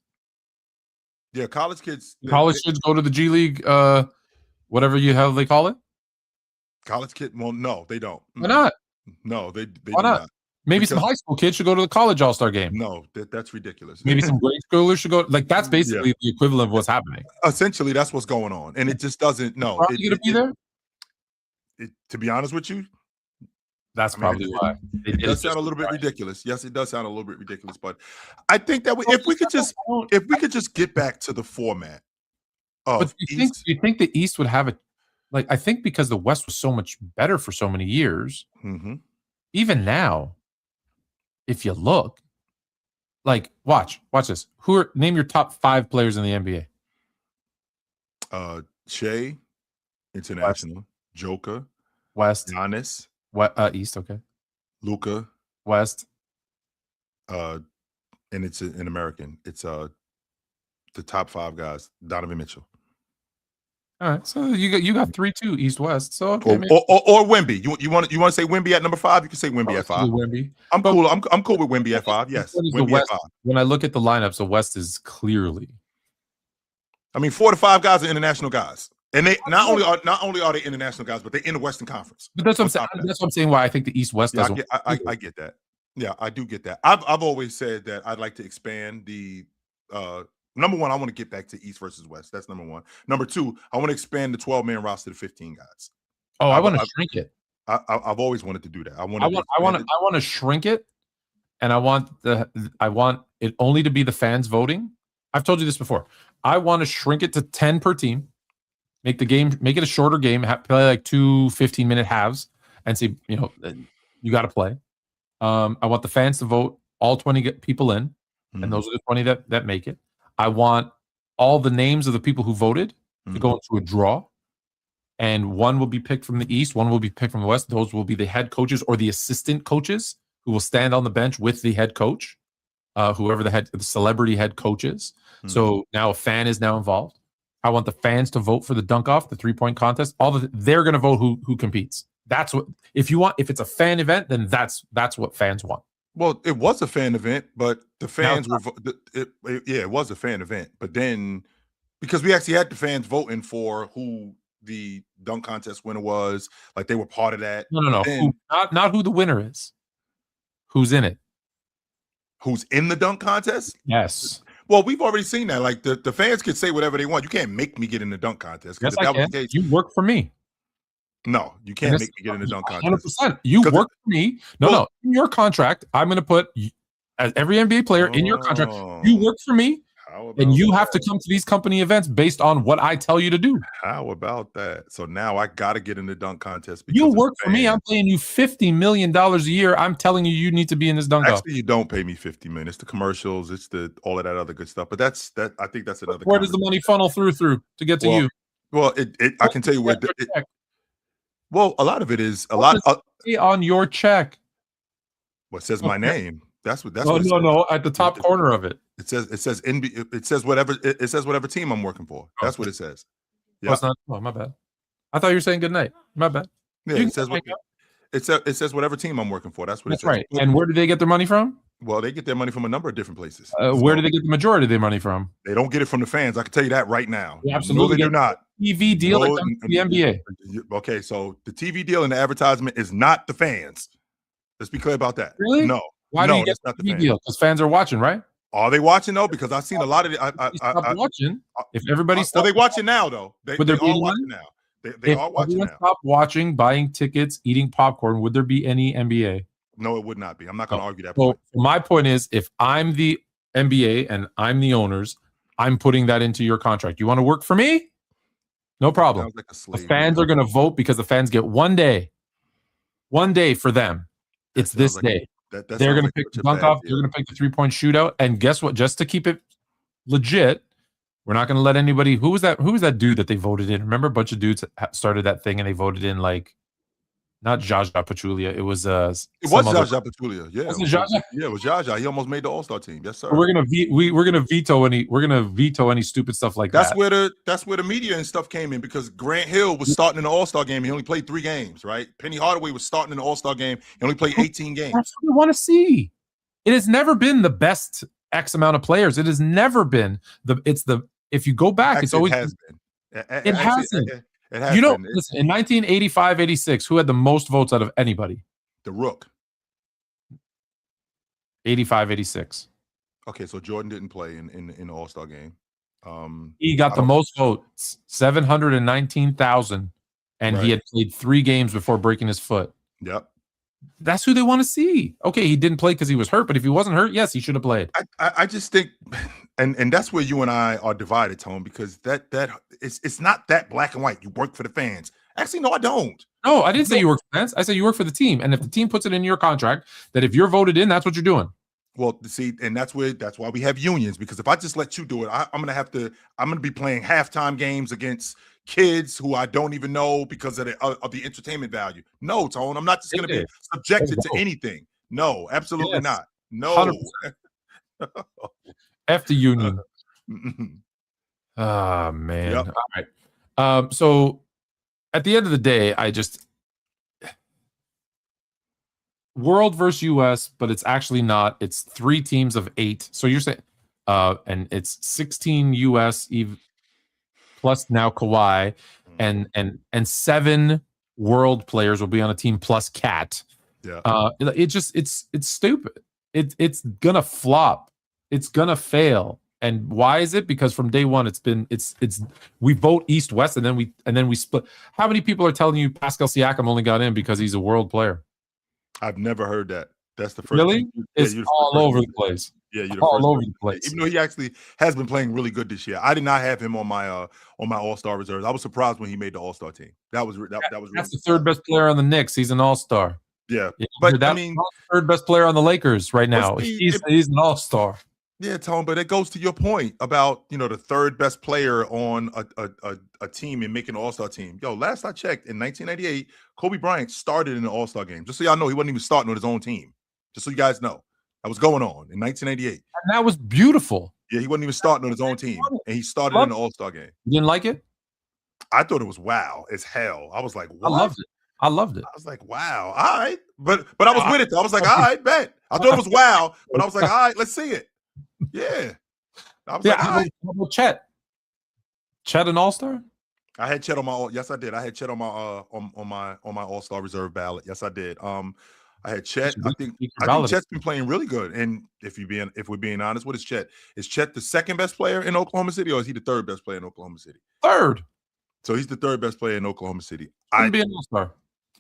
C: Yeah, college kids.
D: College kids go to the G League, whatever they call it.
C: College kid? Well, no, they don't.
D: Why not?
C: No, they
D: Why
C: do
D: not? Maybe some high school kids should go to the college All-Star game.
C: No, that's ridiculous.
D: Maybe some grade schoolers should go. Like that's basically the equivalent of what's happening.
C: Essentially, that's what's going on, and it just doesn't. No,
D: are you gonna be there?
C: To be honest with you,
D: that's probably why.
C: It does sound a little bit ridiculous. Yes, it does sound a little bit ridiculous, but I think that if we could just get back to the format of
D: but you think the East would have it? Like I think because the West was so much better for so many years.
C: Mm-hmm.
D: Even now, if you look, like watch this. Name your top 5 players in the NBA?
C: Shea, international,
D: West.
C: Joker,
D: West,
C: Giannis,
D: East, okay,
C: Luka,
D: West,
C: and it's an American. It's the top 5 guys. Donovan Mitchell.
D: All right, so you got 3-2 East West. So okay,
C: or Wemby. You want to say Wemby at number 5? You can say Wemby at 5.
D: Wemby.
C: I'm cool. I'm cool with Wemby at 5. Yes, Wemby
D: West,
C: at 5.
D: When I look at the lineups, the West is clearly.
C: I mean, 4 to 5 guys are international guys, and they not only are they international guys, but they're in the Western Conference.
D: But that's what I'm saying. That's what I'm saying. Why I think the East West doesn't.
C: I get that. Yeah, I do get that. I've always said that I'd like to expand the. Number one, I want to get back to East versus West. That's number one. Number 2, I want to expand the 12-man roster to 15 guys.
D: Oh, I want to shrink it.
C: I've always wanted to do that. I want
D: to shrink it, and I want it only to be the fans voting. I've told you this before. I want to shrink it to 10 per team. Make it a shorter game. Play like 2 15-minute halves, and say you got to play. I want the fans to vote all 20 people in, and those are the 20 that make it. I want all the names of the people who voted to go into a draw, and one will be picked from the East, one will be picked from the West. Those will be the head coaches or the assistant coaches who will stand on the bench with the head coach, whoever the celebrity head coach is. So now a fan is now involved. I want the fans to vote for the dunk-off, the 3-point contest. They're going to vote who competes. That's what if it's a fan event, then that's what fans want.
C: Well, it was a fan event, but the fans were it was a fan event. But then because we actually had the fans voting for who the dunk contest winner was, like they were part of that.
D: No. Not who the winner is. Who's in it?
C: Who's in the dunk contest?
D: Yes.
C: Well, we've already seen that. Like the fans can say whatever they want. You can't make me get in the dunk contest.
D: Yes, I can. You work for me.
C: No, you can't make me get in the dunk contest.
D: 100%. You work for me. No. In your contract, I'm going to put as every NBA player in your contract. You work for me, and you have to come to these company events based on what I tell you to do.
C: How about that? So now I got to get in the dunk contest.
D: You work for me. I'm paying you $50 million a year. I'm telling you need to be in this dunk.
C: Actually, you don't pay me $50 million. It's the commercials. It's all of that other good stuff. But I think that's another.
D: Where does the money funnel through to get to you?
C: Well, I can tell you where. Well, a lot of it is
D: on your check.
C: What says my name? That's what.
D: No. At the top corner of it,
C: it says whatever team I'm working for. That's what it says.
D: Yeah. Oh, my bad. I thought you were saying good night. My bad.
C: Yeah, it says whatever team I'm working for. That's what it says.
D: Right. And where do they get their money from?
C: Well, they get their money from a number of different places.
D: Where do they get the majority of their money from?
C: They don't get it from the fans. I can tell you that right now.
D: They absolutely
C: do not.
D: TV deal like the NBA.
C: Okay, so the TV deal and the advertisement is not the fans. Let's be clear about that.
D: Really?
C: No.
D: Why do you get the TV deal? Because fans are watching, right?
C: Are they watching though? Because I've seen a lot of
D: stop watching. If everybody stopped,
C: they watching now though. They are watching now. They are watching now.
D: Stop watching, buying tickets, eating popcorn. Would there be any NBA?
C: No, it would not be. I'm not going to argue that
D: So
C: point.
D: my point is, if I'm the NBA and I'm the owners, I'm putting that into your contract. You want to work for me? No problem.
C: Sounds like a
D: The
C: slave.
D: fans are going to vote because the fans get 1 day. 1 day for them. It's this day.
C: That
D: They're going to pick
C: such
D: the
C: a
D: dunk
C: bad
D: off.
C: deal.
D: They're going to pick the 3-point shootout. And guess what? Just to keep it legit, we're not going to let anybody. Who was that dude that they voted in? Remember, a bunch of dudes started that thing and they voted in like not Jaja Pachulia. It was
C: It was Jaja Pachulia. Yeah,
D: was it Jaja?
C: Yeah, it was Jaja. He almost made the All-Star team. Yes, sir.
D: We're gonna veto any stupid stuff like
C: That's
D: that.
C: That's where the media and stuff came in, because Grant Hill was starting in the All-Star game. He only played 3 games, right? Penny Hardaway was starting in the All-Star game. He only played 18 games.
D: That's what we want to see. It has never been the best X amount of players. It has never been if you go back,
C: Actually,
D: it's always
C: it has been.
D: It hasn't.
C: It has
D: You know,
C: been.
D: listen, in 1985-86, who had the most votes out of anybody?
C: The Rook.
D: 85-86.
C: Okay, so Jordan didn't play in the All-Star game.
D: He got the most votes, 719,000, and
C: Right.
D: he had played 3 games before breaking his foot.
C: Yep.
D: That's who they want to see. Okay, he didn't play because he was hurt, but if he wasn't hurt, yes, he should have played.
C: I just think, and that's where you and I are divided, Tone, because that it's not that black and white. You work for the fans. Actually, no, I don't.
D: No, I didn't say you work for the fans. I said you work for the team, and if the team puts it in your contract that if you're voted in, that's what you're doing.
C: Well, see, and that's why we have unions, because if I just let you do it, I'm gonna be playing halftime games against kids who I don't even know because of the entertainment value. No, Tone, I'm not just gonna be subjected to anything. No, absolutely not. No.
D: 100%. F the union. Ah, man.
C: Yep.
D: All right. So at the end of the day, World versus US, but it's actually not. It's 3 teams of 8. So you're saying, and it's 16 US plus now Kawhi, and 7 world players will be on a team plus Cat.
C: Yeah.
D: It's stupid. It's gonna flop. It's gonna fail. And why is it? Because from day one, we vote East West, and then we split. How many people are telling you Pascal Siakam only got in because he's a world player?
C: I've never heard that. That's the first.
D: Really? It's all over the place.
C: Yeah, you're the
D: all
C: first
D: over
C: person.
D: the place.
C: Even though he actually has been playing really good this year, I did not have him on my All-Star reserves. I was surprised when he made the All-Star team. That was
D: That's the third best player on the Knicks. He's an All-Star.
C: Yeah, but
D: that's
C: I mean,
D: the third best player on the Lakers right now. He's an All-Star.
C: Yeah, Tone, but it goes to your point about, the third best player on a team and making an All-Star team. Yo, last I checked, in 1998, Kobe Bryant started in the All-Star game. Just so y'all know, he wasn't even starting on his own team. Just so you guys know. That was going on in 1988.
D: And that was beautiful.
C: Yeah, he wasn't even starting on his own team. And he started in the All-Star game.
D: You didn't like it?
C: I thought it was wow as hell. I was like, what?
D: I loved it.
C: I was like, wow, all right. But I was with it, though. I was like, all right, bet. I thought it was wow, but I was like, all right, let's see it. Yeah. I was like, all right.
D: How about Chet? Chet an All-Star?
C: I had Chet on my yes, I did. I had Chet on my on my All-Star reserve ballot. Yes, I did. I had Chet. I think Chet's been playing really good. And if we're being honest, what is Chet? Is Chet the second best player in Oklahoma City, or is he the third best player in Oklahoma City?
D: Third.
C: So he's the third best player in Oklahoma City.
D: I'd be an All-Star.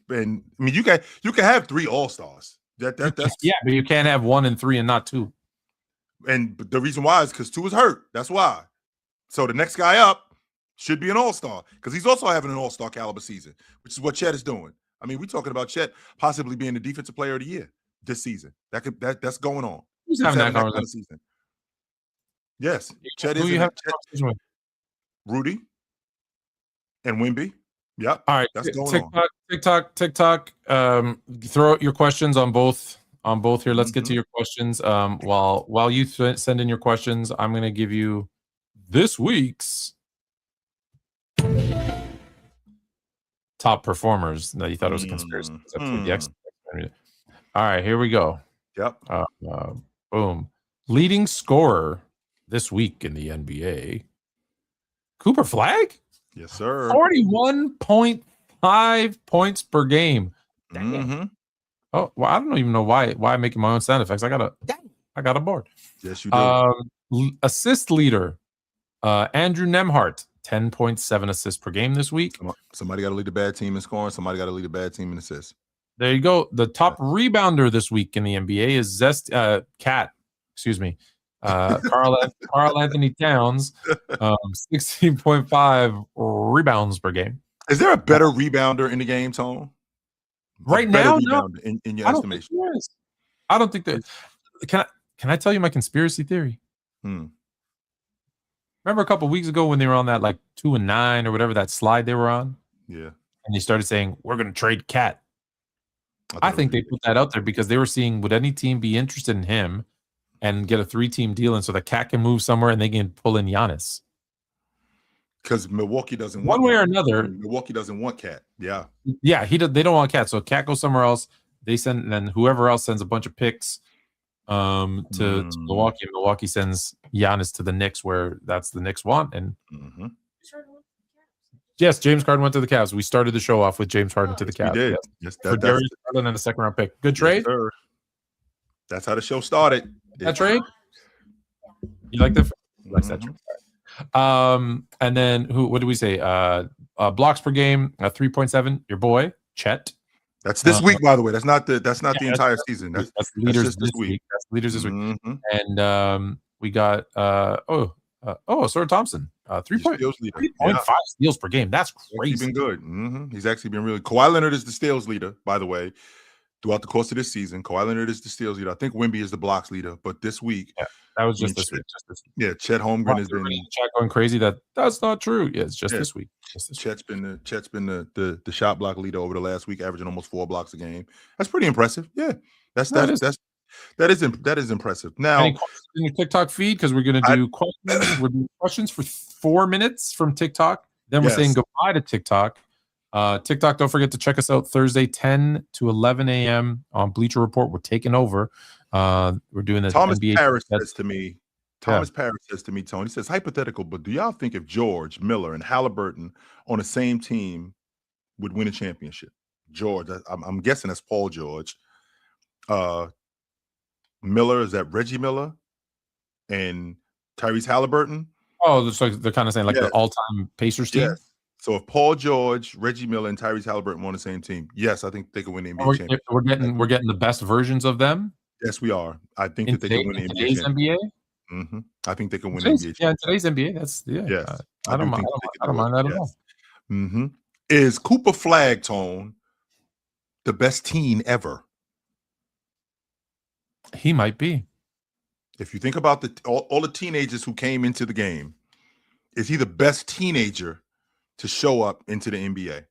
C: And I mean, you can have 3 All-Stars. That's
D: but you can't have 1 and 3 and not 2.
C: And the reason why is because 2 is hurt. That's why. So the next guy up should be an All-Star, because he's also having an All-Star caliber season, which is what Chet is doing. I mean, we're talking about Chet possibly being the defensive player of the year this season. That's going on.
D: Who's having that
C: kind of season? Yes, Chet is. Rudy and Wemby. Yep.
D: All right.
C: That's going on.
D: TikTok. Throw out your questions on both here. Let's get to your questions. While you send in your questions, I'm going to give you this week's top performers. That you thought it was a conspiracy. All right, here we go.
C: Yep.
D: Boom. Leading scorer this week in the NBA, Cooper Flag.
C: Yes, sir.
D: 41.5 points per game.
C: Mm-hmm.
D: Oh, well, I don't even know why I'm making my own sound effects. I got a board.
C: Yes, you do.
D: Assist leader, Andrew Nemhart, 10.7 assists per game this week.
C: Somebody got to lead a bad team in scoring. Somebody got to lead a bad team in assists.
D: There you go. The top rebounder this week in the NBA is Cat. Excuse me, Carl Anthony Towns, 16.5 rebounds per game.
C: Is there a better rebounder in the game, Tone?
D: Right now, no.
C: In your estimation,
D: I don't think that. Can I tell you my conspiracy theory? Remember a couple weeks ago when they were on that like 2 and 9 or whatever that slide they were on?
C: Yeah.
D: And they started saying we're going to trade Cat. I think they put that out there because they were seeing would any team be interested in him and get a 3-team deal, and so the Cat can move somewhere and they can pull in Giannis.
C: Because Milwaukee doesn't
D: one
C: want
D: way or another.
C: Milwaukee doesn't want Cat. Yeah.
D: Yeah, they don't want Cat. So Cat goes somewhere else. They send, and then whoever else sends a bunch of picks to Milwaukee, and Milwaukee sends Giannis to the Knicks, where that's the Knicks want. And yes, James Harden went to the Cavs. We started the show off with James Harden to the Cavs.
C: We did.
D: Yes, for Darius Garland and a second-round pick. Good trade.
C: Yes, that's how the show started.
D: That trade. You like that? Likes that trade. And then what did we say? Blocks per game, 3.7. Your boy Chet.
C: That's this week, by the way. That's not the entire season.
D: That's leaders this week. That's leaders this week. And we got Sir Thompson, 3.5 steals per game. That's crazy.
C: He's been good. He's actually been really. Kawhi Leonard is the steals leader, by the way. Throughout the course of this season, Kawhi Leonard is the steals leader. I think Wemby is the blocks leader, but this week,
D: that was just this week.
C: Yeah, Chet Holmgren has been
D: Chet going crazy. That's not true. Yeah, it's just this week.
C: Chet's been the shot block leader over the last week, averaging almost 4 blocks a game. That's pretty impressive. Yeah, that is impressive. Now,
D: any questions in your TikTok feed, because we're going to do questions. We're doing questions for 4 minutes from TikTok. Then we're saying goodbye to TikTok. TikTok, don't forget to check us out Thursday, 10 to 11 a.m. on Bleacher Report. We're taking over. We're doing the
C: Thomas
D: NBA.
C: Parrish says to me, Tony, he says, hypothetical, but do y'all think if George, Miller, and Halliburton on the same team would win a championship? George, I'm guessing that's Paul George. Miller, is that Reggie Miller? And Tyrese Halliburton?
D: Oh, so they're kind of saying like the all-time Pacers team?
C: Yes. So if Paul George, Reggie Miller, and Tyrese Halliburton won the same team, yes, I think they could win the NBA championship.
D: We're getting the best versions of them.
C: Yes, we are. I think that they can win the NBA championship.
D: NBA?
C: I think they can win the NBA championship.
D: Yeah, today's NBA. That's
C: Yes.
D: I don't mind that at all.
C: Is Cooper Flagstone the best teen ever?
D: He might be.
C: If you think about all the teenagers who came into the game, is he the best teenager to show up into the NBA?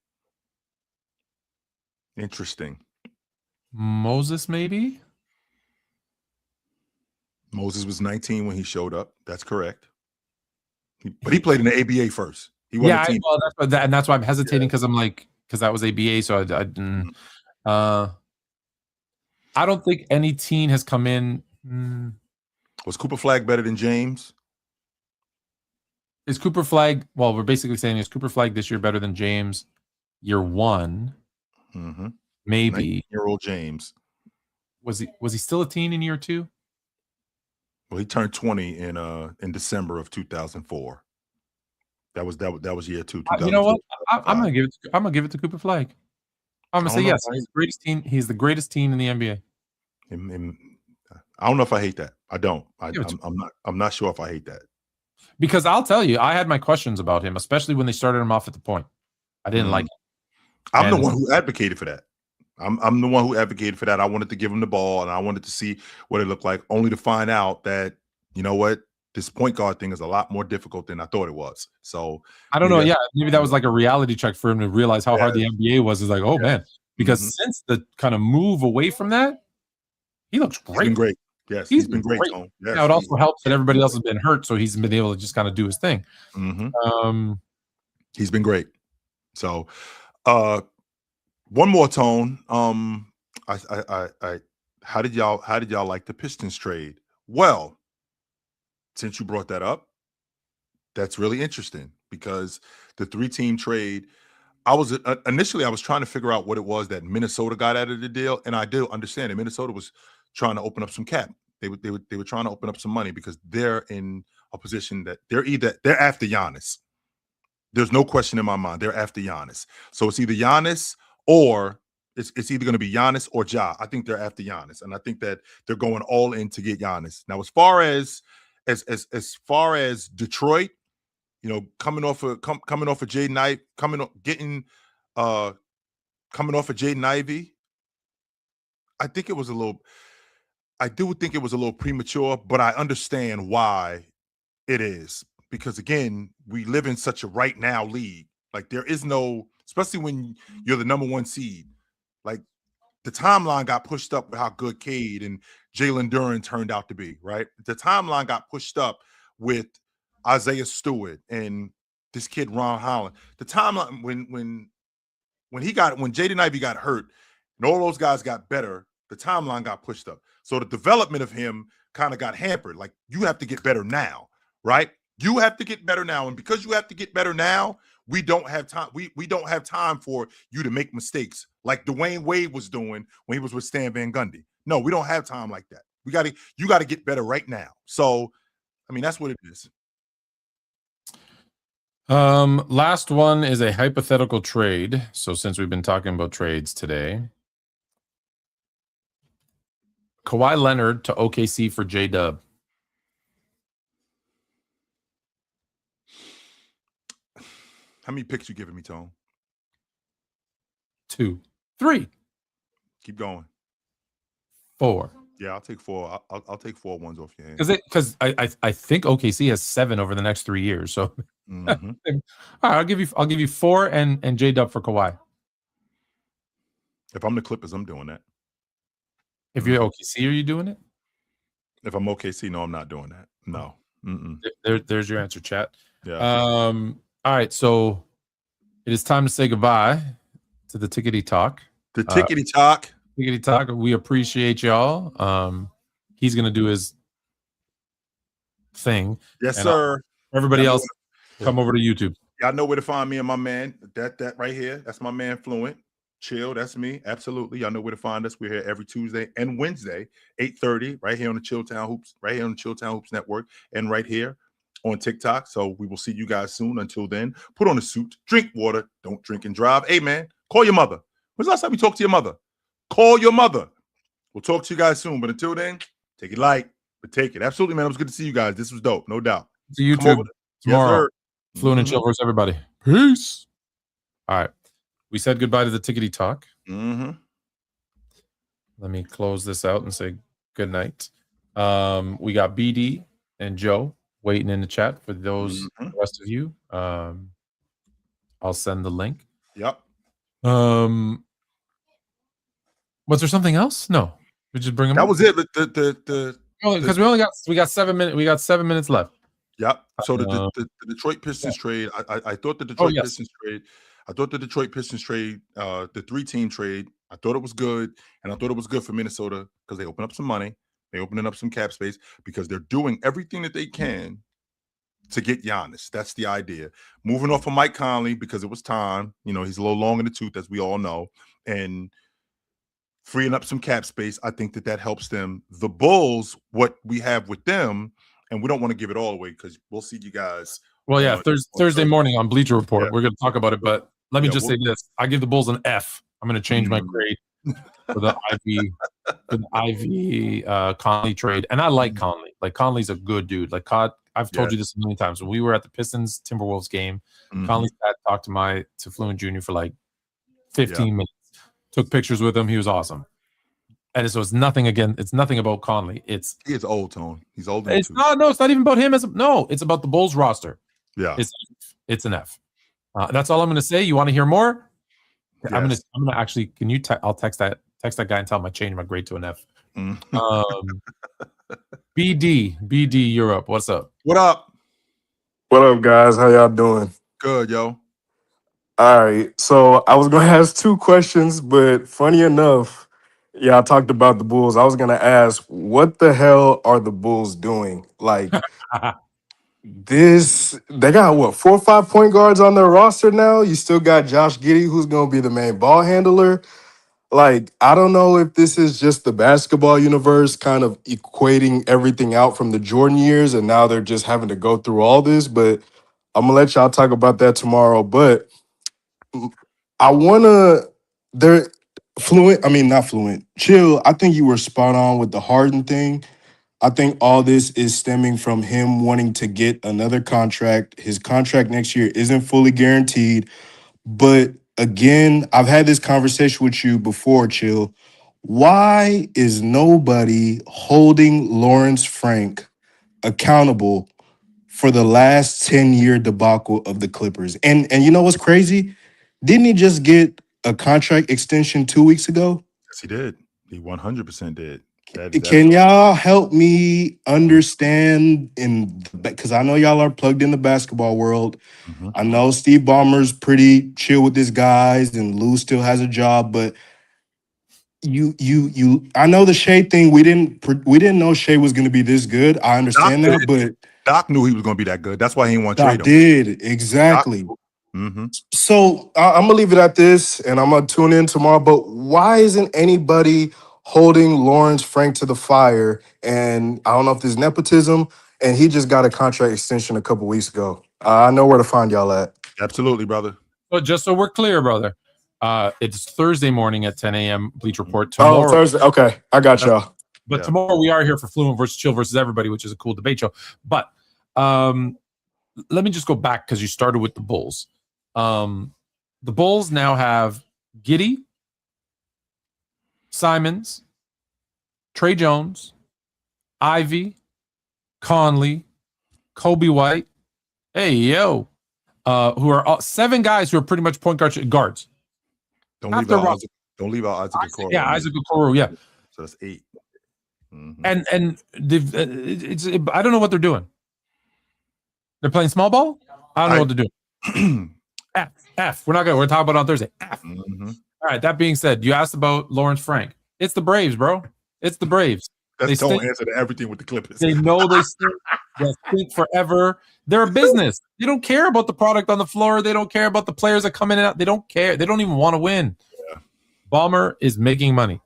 C: Interesting.
D: Moses, maybe?
C: Moses was 19 when he showed up. That's correct. But he played in the ABA first. He won a team.
D: That's why I'm hesitating, because I'm like, because that was ABA, so I didn't. I don't think any teen has come in.
C: Was Cooper Flag better than James?
D: Is Cooper Flag? Well, we're basically saying, is Cooper Flag this year better than James year one? Maybe.
C: 19-year-old James.
D: Was he still a teen in year two?
C: Well, he turned 20 in December of 2004. That was year 2.
D: You know what? I'm gonna give it to Cooper Flag. I'm gonna say yes. He's the greatest teen. He's the greatest teen in the NBA.
C: I don't know if I hate that. I don't. I'm not sure if I hate that.
D: Because I'll tell you, I had my questions about him, especially when they started him off at the point. I didn't like it.
C: I'm the one who advocated for that. I'm the one who advocated for that. I wanted to give him the ball, and I wanted to see what it looked like, only to find out that, you know what, this point guard thing is a lot more difficult than I thought it was. So
D: I don't know. Yeah, maybe that was like a reality check for him to realize how hard the NBA was. Is like, oh man, because since the kind of move away from that, he looks great.
C: He's been great. Yes, he's been great. Yes,
D: now it also helps that everybody else has been hurt, so he's been able to just kind of do his thing.
C: He's been great. So, one more, Tone. How did y'all like the Pistons trade? Well, since you brought that up, that's really interesting, because the 3-team trade, I was trying to figure out what it was that Minnesota got out of the deal, and I do understand that Minnesota was trying to open up some cap. They were trying to open up some money because they're in a position that they're after Giannis. There's no question in my mind. They're after Giannis. So it's either Giannis or It's either going to be Giannis or Ja. I think they're after Giannis, and I think that they're going all in to get Giannis. Now, as far as Detroit, coming off of Jaden Ivey, coming off of Jaden Ivey, I think it was a little. I do think it was a little premature, but I understand why it is, because again, we live in such a right now league. Like, there is no, especially when you're the number 1 seed. Like, the timeline got pushed up with how good Cade and Jalen Duren turned out to be, right? The timeline got pushed up with Isaiah Stewart and this kid Ron Holland. The timeline when Jaden Ivey got hurt and all those guys got better, the timeline got pushed up. So the development of him kind of got hampered. Like, you have to get better now, right? You have to get better now, and because you have to get better now, we don't have time. We don't have time for you to make mistakes like Dwayne Wade was doing when he was with Stan Van Gundy. No, we don't have time like that. You got to get better right now. So, I mean, that's what it is.
D: Last one is a hypothetical trade. So since we've been talking about trades today, Kawhi Leonard to OKC for J-Dub.
C: How many picks you giving me, Tone?
D: 2, 3.
C: Keep going.
D: 4.
C: Yeah, I'll take 4. I'll take 4 ones off your hand.
D: Because I think OKC has 7 over the next 3 years. So all right, I'll give you 4 and J-Dub for Kawhi.
C: If I'm the Clippers, I'm doing that.
D: If you're OKC, are you doing it?
C: If I'm OKC, no, I'm not doing that. No.
D: There's your answer, chat.
C: Yeah.
D: All right, so it is time to say goodbye to the Tickety Talk.
C: The Tickety Talk.
D: Tickety Talk. We appreciate y'all. He's gonna do his thing.
C: Yes, sir.
D: Everybody else, come over to YouTube.
C: Y'all know where to find me and my man. That right here. That's my man, Fluent Chill. That's me. Absolutely. Y'all know where to find us. We're here every Tuesday and Wednesday, 8:30, right here on the Chilltown Hoops, right here on the Chilltown Hoops Network, and right here on TikTok. So we will see you guys soon. Until then, put on a suit, drink water, don't drink and drive. Hey, man, call your mother. When's the last time you talked to your mother? Call your mother. We'll talk to you guys soon. But until then, take it light, but take it. Absolutely, man. It was good to see you guys. This was dope, no doubt.
D: See you YouTube tomorrow.
C: Yes,
D: Fluent and Chill versus everybody. Peace. All right. We said goodbye to the Tickety Talk.
C: Mm-hmm.
D: Let me close this out and say good night. We got BD and Joe waiting in the chat for those the rest of you. I'll send the link.
C: Yep.
D: Was there something else? No. We just bring them.
C: That was it.
D: Because we got 7 minutes. We got 7 minutes left.
C: Yep. So the Detroit Pistons trade. I thought the Detroit Pistons trade. I thought the Detroit Pistons trade, the 3-team trade. I thought it was good, and I thought it was good for Minnesota because they opened up some money. They opening up some cap space because they're doing everything that they can to get Giannis. That's the idea. Moving off of Mike Conley because it was time. He's a little long in the tooth, as we all know, and freeing up some cap space. I think that helps them. The Bulls, what we have with them, and we don't want to give it all away because we'll see you guys.
D: Well, yeah, Thursday morning on Bleacher Report, we're going to talk about it. But let me just say this: I give the Bulls an F. I'm going to change my grade for the Ivy Conley trade, and I like Conley. Like, Conley's a good dude. Like, I've told you this a million times. When we were at the Pistons Timberwolves game, Conley's dad talked to Fluent Jr. for like 15 minutes. Took pictures with him. He was awesome. And so it's nothing about Conley. He
C: is old, Tone. He's old.
D: It's not even about him. It's about the Bulls roster.
C: Yeah,
D: it's an F. That's all I'm going to say. You want to hear more? Yes. I'm gonna actually. Can you? I'll text that guy and tell him I changed my grade to an F. BD Europe. What's up?
C: What up?
E: What up, guys? How y'all doing?
C: Good, yo.
E: All right. So I was gonna ask 2 questions, but funny enough, I talked about the Bulls. I was gonna ask, what the hell are the Bulls doing? Like, they got what, 4 or 5 point guards on their roster now? You still got Josh Giddey, who's gonna be the main ball handler. Like, I don't know if this is just the basketball universe kind of equating everything out from the Jordan years, and now they're just having to go through all this, but I'm gonna let y'all talk about that tomorrow. But I Fluent, I mean, not fluent. Chill, I think you were spot on with the Harden thing. I think all this is stemming from him wanting to get another contract. His contract next year isn't fully guaranteed. But again, I've had this conversation with you before, Chill. Why is nobody holding Lawrence Frank accountable for the last 10-year debacle of the Clippers? And you know what's crazy? Didn't he just get a contract extension 2 weeks ago?
C: Yes, he did. He 100% did. That is
E: Can
C: absolutely.
E: y'all help me understand because I know y'all are plugged in the basketball world.
C: Mhm.
E: I know Steve Ballmer's pretty chill with his guys and Lou still has a job, but I know the Shea thing, we didn't know Shea was going to be this good. I
C: Doc
E: understand
C: did.
E: that, but
C: Doc knew he was going to be that good. That's why he didn't want to
E: I
C: trade him.
E: did
C: Doc,
E: exactly.
C: mm-hmm.
E: So I'm gonna leave it at this, and I'm gonna tune in tomorrow. But why isn't anybody holding Lawrence Frank to the fire? And I don't know if there's nepotism, and he just got a contract extension a couple weeks ago. I know where to find y'all at.
C: Absolutely, brother.
D: But just so we're clear, brother, it's Thursday morning at 10 a.m. Bleach Report.
E: Oh,
D: Tomorrow,
E: Thursday. Okay, I got y'all.
D: but
C: Yeah.
D: tomorrow we are here for Fluent versus Chill versus Everybody, which is a cool debate show. But let me just go back because you started with the Bulls. The Bulls now have Giddey, Simons, Trey Jones, Ivy, Conley, Kobe White. Hey, yo. Who are all 7 guys who are pretty much point guards.
C: Don't leave out Isaac Okoro.
D: Yeah, Isaac Okoro. Yeah,
C: So that's 8. Mm-hmm.
D: and I don't know what they're doing. They're playing small ball. I don't know what they're doing. F. We're gonna talk about it on Thursday. F.
C: Mm-hmm.
D: All right. That being said, you asked about Lawrence Frank. It's the Braves, bro. It's the Braves.
C: That's don't answer to everything with the Clippers.
D: They know they stink forever. They're a business. They don't care about the product on the floor. They don't care about the players that come in and out. They don't care. They don't even want to win.
C: Yeah.
D: Ballmer is making money.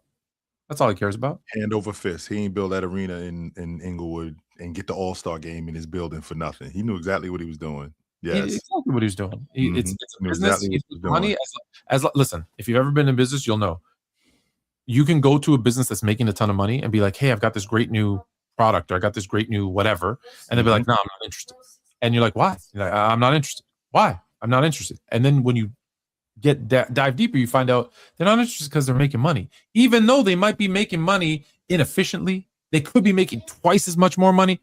D: That's all he cares about.
C: Hand over fist. He ain't build that arena in Inglewood and get the All-Star game in his building for nothing. He knew exactly what he was doing. Yes.
D: Exactly what he was doing. It's a business.
C: Exactly
D: money. Listen, if you've ever been in business, you'll know. You can go to a business that's making a ton of money and be like, hey, I've got this great new product, or I got this great new whatever. And they'll be like, no, I'm not interested. And you're like, why? You're like, I'm not interested. Why? I'm not interested. And then when you dive deeper, you find out they're not interested because they're making money. Even though they might be making money inefficiently, they could be making twice as much more money.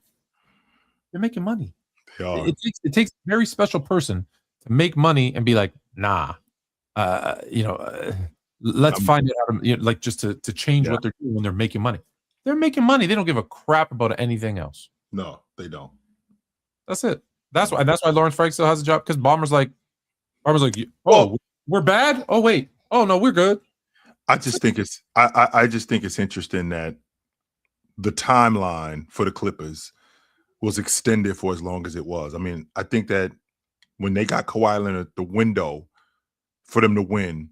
D: They're making money.
C: They are.
D: It takes a very special person to make money and be like, nah, let's find it out. Like just to change what they're doing when they're making money. They're making money. They don't give a crap about anything else.
C: No, they don't.
D: That's it. That's why Lawrence Frank still has a job, because Ballmer's like, oh, we're bad. Oh wait. Oh no, we're good.
C: I just think it's interesting that the timeline for the Clippers was extended for as long as it was. I mean, I think that when they got Kawhi Leonard, the window for them to win,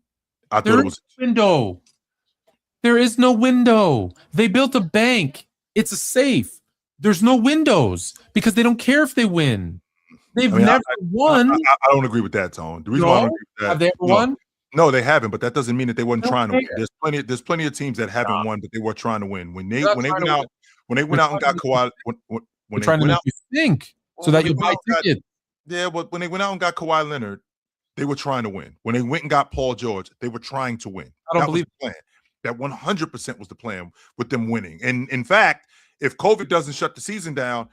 C: I thought it was
D: window. There is no window. They built a bank. It's a safe. There's no windows because they don't care if they win. They've never won.
C: I don't agree with that, Tone. The reason why I don't agree with that,
D: have they ever won?
C: No, they haven't. But that doesn't mean that they weren't trying to win. There's plenty of teams that haven't won, but they were trying to win. When they went out and got Kawhi, when they went out,
D: you think so that you buy tickets.
C: Yeah, but when they went out and got Kawhi Leonard, they were trying to win. When they went and got Paul George, they were trying to win.
D: I don't believe
C: the plan. That 100% was the plan with them winning. And in fact, if COVID doesn't shut the season down,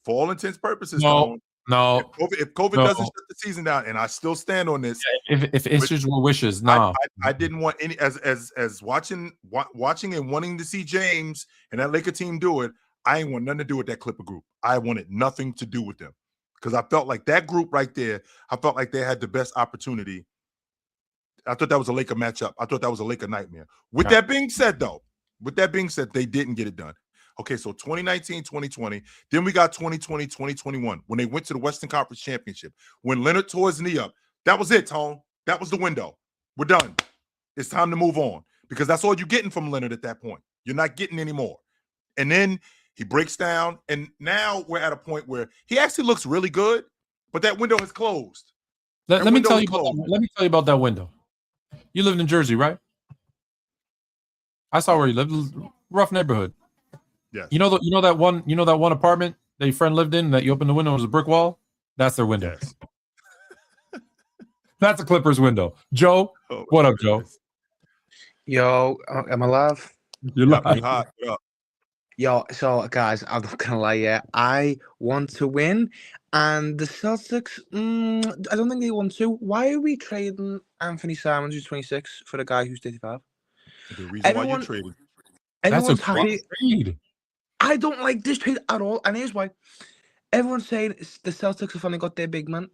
C: for all intents and purposes, if COVID doesn't shut the season down, and I still stand on this.
D: If issues were wishes, no.
C: I didn't want any as watching and wanting to see James and that Laker team do it. I ain't want nothing to do with that Clipper group. I wanted nothing to do with them because I felt like that group right there. I felt like they had the best opportunity. I thought that was a Laker matchup. I thought that was a Laker nightmare. With that being said, they didn't get it done. Okay, so 2019, 2020. Then we got 2020, 2021 when they went to the Western Conference Championship. When Leonard tore his knee up, that was it, Tone. That was the window. We're done. It's time to move on because that's all you're getting from Leonard at that point. You're not getting any more. And then he breaks down, and now we're at a point where he actually looks really good, but that window has closed.
D: Let me tell you about that window. You lived in Jersey, right? I saw where you lived. Rough neighborhood.
C: Yes.
D: You know that one apartment that your friend lived in that you opened the window, it was a brick wall? That's their window.
C: Yes.
D: That's a Clippers window. Joe, what up, Joe?
F: Yo, am I live?
D: You're
C: Yep,
D: live.
C: you hot. What up?
F: Yo, so guys, I'm not gonna lie, yeah, I want to win, and the Celtics, I don't think they want to. Why are we trading Anthony Simons, who's 26, for the guy who's 35?
C: The reason why you're trading.
D: That's a
F: Everyone's
D: great
F: happy.
D: trade.
F: I don't like this trade at all, and here's why. Everyone's saying the Celtics have finally got their big man.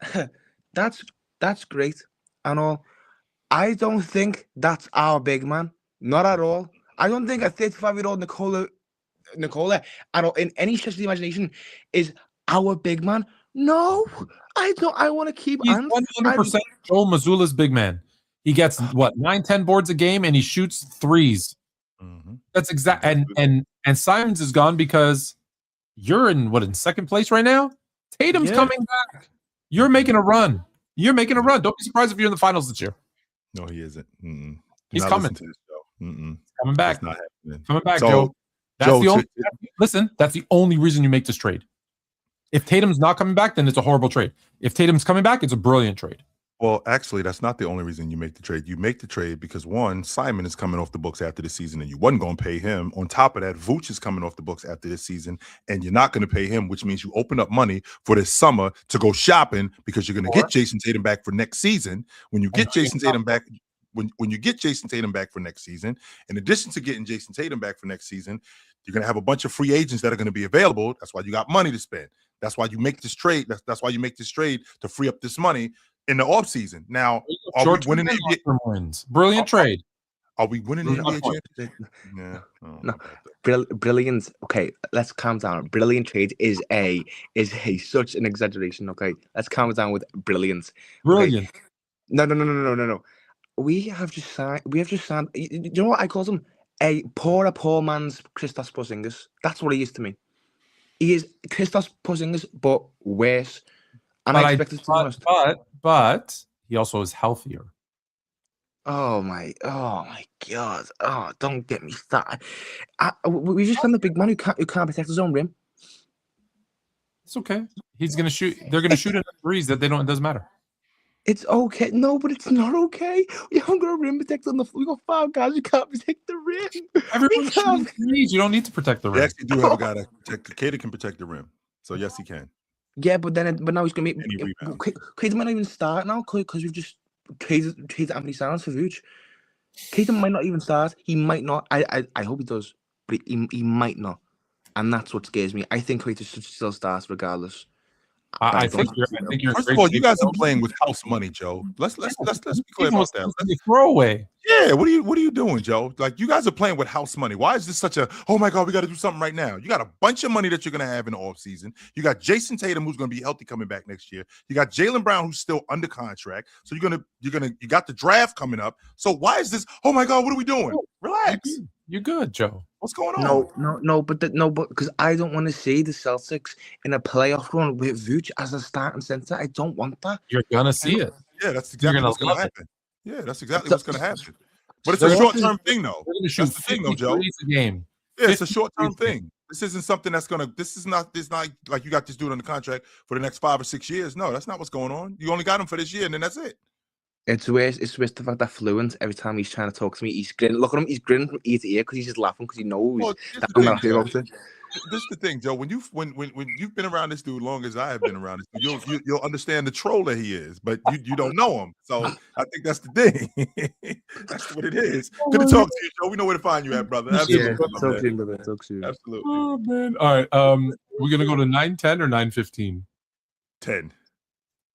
F: That's great and all. I don't think that's our big man. Not at all. I don't think a 35-year-old Nikola at all, in any stretch of the imagination, is our big man. No, I don't. I want to keep.
D: He's 100% Joe Mazzulla's big man. He gets 9-10 boards a game, and he shoots threes.
C: Mm-hmm.
D: That's exact. And Simons is gone because you're in second place right now. Tatum's coming back. You're making a run. Don't be surprised if you're in the finals this year.
C: No, he isn't. Mm-mm.
D: He's coming.
C: To this show. Mm-mm.
D: Coming back.
C: It's not happening.
D: Coming back,
C: So,
D: Joe. That's the only.
C: to-
D: Listen, that's the only reason you make this trade. If Tatum's not coming back, then it's a horrible trade. If Tatum's coming back, it's a brilliant trade.
C: Well, actually, that's not the only reason you make the trade. You make the trade because, one, Simon is coming off the books after the season, and you wasn't going to pay him. On top of that, Vooch is coming off the books after this season, and you're not going to pay him, which means you open up money for this summer to go shopping because you're going to get Jason Tatum back for next season. When you get Jason Tatum back, when you get Jason Tatum back for next season, in addition to getting Jason Tatum back for next season, you're going to have a bunch of free agents that are going to be available. That's why you got money to spend. That's why you make this trade. That's why you make this trade to free up this money in the offseason. Now, are we winning the NBA?
D: Wins. Brilliant trade.
C: Are we winning the NBA championship? Yeah.
F: No. Brilliant. Okay, let's calm down. Brilliant trade is such an exaggeration. Okay, let's calm it down with brilliant.
D: Brilliant.
F: Okay. No. We have just signed. You know what I call him? A poor man's Kristaps Porzingis. That's what he is to me. He is Kristaps Porzingis, but worse. And I expect it to be
D: but he also is healthier.
F: Oh my God! Oh, don't get me started. We just signed the big man who can't protect his own rim.
D: It's okay. He's gonna shoot. They're gonna shoot in threes that they don't. It doesn't matter.
F: It's okay. No, but it's not okay. We haven't got a rim protector on the floor. We got 5 guys who can't protect the rim.
D: Everyone shooting threes. You don't need to protect the rim.
C: We actually do have a guy that Cater can protect the rim. So yes, he can.
F: Yeah, but now he's gonna be. Cater might not even start now because we've just traded Anthony Simons for Vooch. Cater might not even start. He might not. I hope he does, but he might not, and that's what scares me. I think Cater should still start regardless.
D: I think you're.
C: First of all, you guys are playing with house money, Joe. Let's be clear about that.
D: Throwaway.
C: Yeah, what are you doing, Joe? Like, you guys are playing with house money. Why is this such a, oh my God, we got to do something right now? You got a bunch of money that you're going to have in the offseason. You got Jason Tatum, who's going to be healthy coming back next year. You got Jaylen Brown, who's still under contract. So you got the draft coming up. So why is this, oh my God, what are we doing? Relax.
D: You're good, Joe.
C: What's going on?
F: No, but because I don't want to see the Celtics in a playoff run with Vooch as a starting center. I don't want that.
D: You're gonna see it.
C: Yeah, that's exactly what's going to happen. Yeah, that's exactly what's going to happen. But it's a short-term thing, though. That's the thing, though, Joe.
D: A game.
C: Yeah, it's a short-term thing. This isn't something that's gonna. This is not like you got this dude on the contract for the next 5 or 6 years. No, that's not what's going on. You only got him for this year, and then that's it.
F: It's worse. It's worse the fact that Fluent, every time he's trying to talk to me, he's grinning. Look at him. He's grinning from ear to ear because he's just laughing because he knows that I'm not happy about it.
C: This is the thing, Joe. When you've been around this dude long as I have been around this dude, you'll understand the troll that he is, but you don't know him. So I think that's the thing. That's what it is. Good to talk to you, Joe. We know where to find you at, brother. Absolutely.
F: Yeah, talk to you, brother. Talk to you.
C: Absolutely.
D: Oh man. All right. We're gonna go to 9-10 or 9-15.
C: 10.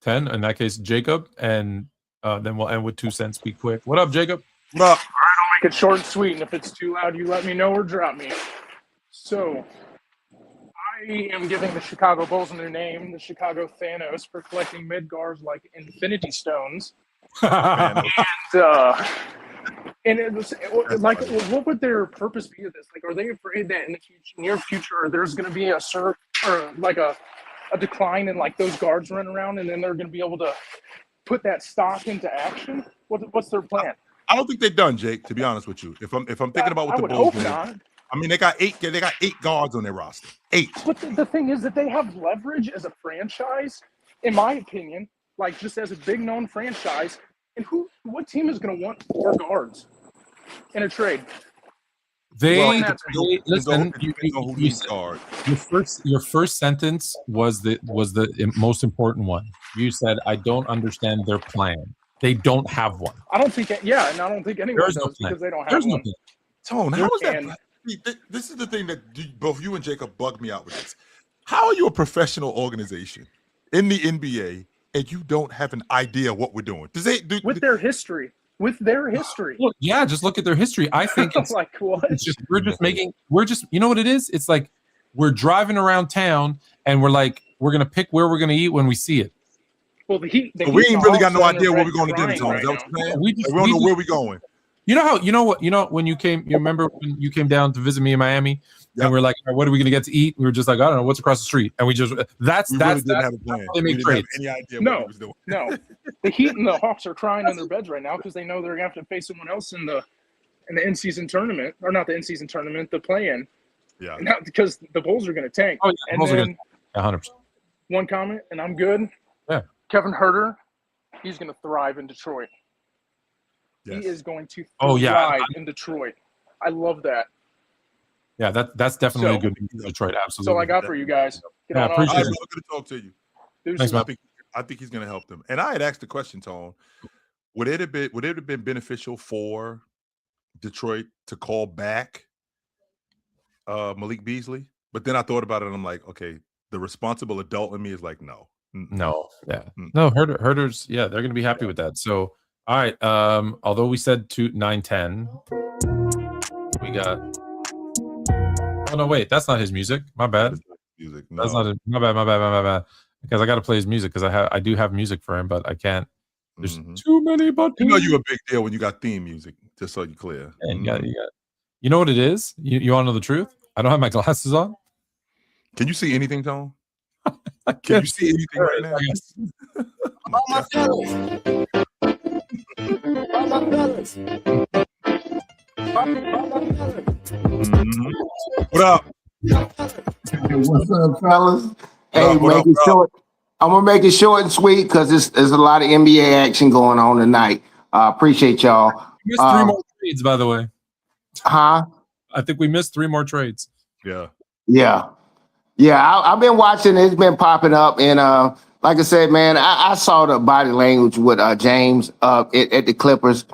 D: 10. In that case, Jacob, and then we'll end with 2 cents. Be quick. What up, Jacob?
G: All right, I'll make it short and sweet, and if it's too loud, you let me know or drop me. So, I am giving the Chicago Bulls a new name, the Chicago Thanos, for collecting mid-guards like Infinity Stones. And it was like, what would their purpose be of this? Like, are they afraid that in the near future there's going to be a decline in like those guards running around, and then they're going to be able to put that stock into action? What's their plan?
C: I don't think they're done, Jake. To be honest with you, if I'm thinking about what
G: I
C: the
G: would
C: Bulls
G: hope
C: doing,
G: not.
C: I mean they got eight guards on their roster. 8.
G: But the thing is that they have leverage as a franchise, in my opinion, like just as a big known franchise. And what team is going to want 4 guards in a trade?
D: They
G: Well,
D: listen.
C: Depends on who needs guard.
D: Your first sentence was the most important one. You said, "I don't understand their plan. They don't have one."
G: I don't think, and I don't think anyone
D: There's
G: does
D: no plan.
G: because they don't have
D: There's no
G: one.
D: plan.
C: Tone, how is that?
G: And-
C: This is the thing that both you and Jacob bugged me out with this. How are you a professional organization in the NBA and you don't have an idea what we're doing?
G: With their history.
D: Look, yeah, just look at their history. I think it's
G: like what?
D: It's just you know what it is? It's like we're driving around town and we're gonna pick where we're gonna eat when we see it.
G: Well, the Heat.
C: So we ain't really got no idea where we're going to dinner, Tone. Is that what you're saying? We don't know where we're going.
D: You know when you came, you remember when you came down to visit me in Miami, and we're like, what are we gonna get to eat? We were just like, I don't know, what's across the street, and we
C: really didn't have a plan.
D: They make trades.
C: Any idea what he was doing.
G: No, the Heat and the Hawks are crying in their beds right now because they know they're gonna have to face someone else in the in-season tournament, or not the in-season tournament, the play-in.
C: Yeah.
G: Not because the Bulls are gonna tank.
D: Oh, yeah,
G: and
D: Bulls
G: then
D: 100%.
G: one comment, and I'm good.
D: Yeah.
G: Kevin Huerter, he's gonna thrive in Detroit.
C: Yes.
G: He is going to thrive in Detroit. I love that.
D: Yeah, that's definitely a good news for Detroit. Absolutely.
G: That's all I got for you guys.
D: Yeah, appreciate it.
C: I'm good to talk to you.
D: Thanks, man.
C: I think he's going to help them. And I had asked the question, Tone, would it have been beneficial for Detroit to call back Malik Beasley? But then I thought about it and I'm like, okay, the responsible adult in me is like, no.
D: No, yeah. No, Herder's, yeah, they're going to be happy with that. So, all right. Although we said 9-10, we got. Oh no, wait, that's not his music. My bad.
C: Music. No.
D: That's not his, my bad. Because I got to play his music because I do have music for him, but I can't. There's too many buttons.
C: You know you're a big deal when you got theme music. Just so you're clear.
D: Yeah, you know what it is? You want to know the truth? I don't have my glasses on.
C: Can you see anything, Tone? Can you see anything right now?
H: All my fellas. All my fellas.
C: What up?
H: What's up, fellas? Hey, I'm gonna make it short and sweet because there's a lot of NBA action going on tonight. Appreciate y'all.
D: We missed 3 more trades, by the way.
H: Huh?
D: I think we missed 3 more trades.
H: Yeah. I've been watching. It's been popping up, and like I said, man, I saw the body language with James at the Clippers.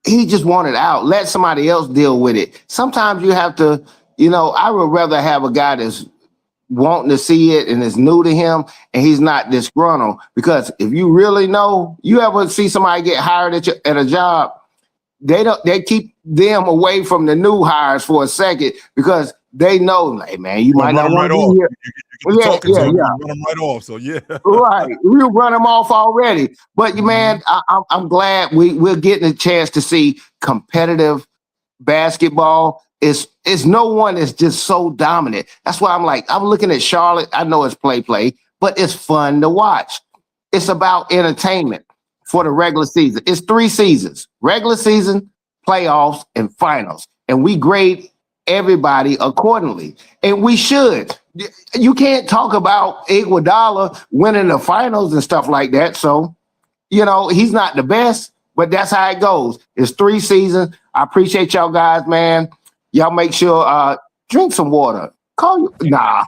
H: He just wanted out. Let somebody else deal with it. Sometimes you have to, I would rather have a guy that's wanting to see it and is new to him and he's not disgruntled. Because if you really know, you ever see somebody get hired at a job, they keep them away from the new hires for a second because they know, like, man, you might not want to be here.
C: Run them right off. So yeah,
H: right. We'll run them off already. But man, I'm glad we're getting a chance to see competitive basketball. It's no one is just so dominant. That's why I'm looking at Charlotte. I know it's play, but it's fun to watch. It's about entertainment for the regular season. It's 3 seasons: regular season, playoffs, and finals. And we grade everybody accordingly. And we should. You can't talk about Iguodala winning the finals and stuff like that. So, he's not the best, but that's how it goes. It's 3 seasons. I appreciate y'all guys, man. Y'all make sure drink some water. Call you. Nah.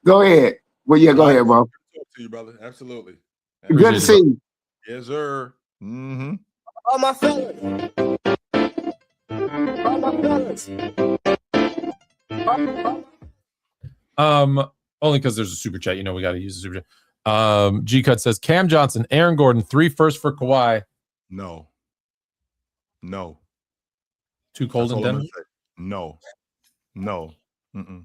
H: Go ahead. Well, yeah, go ahead, bro.
C: Good to talk to you, brother. Absolutely.
H: Good to see you.
C: Yes, sir. Mm-hmm.
H: All my fellas. All my fellas.
D: Only because there's a super chat. We got to use the super chat. G Cut says Cam Johnson, Aaron Gordon, 3 firsts for Kawhi.
C: No.
D: 2 cold in Denver.
C: No. Mm-mm.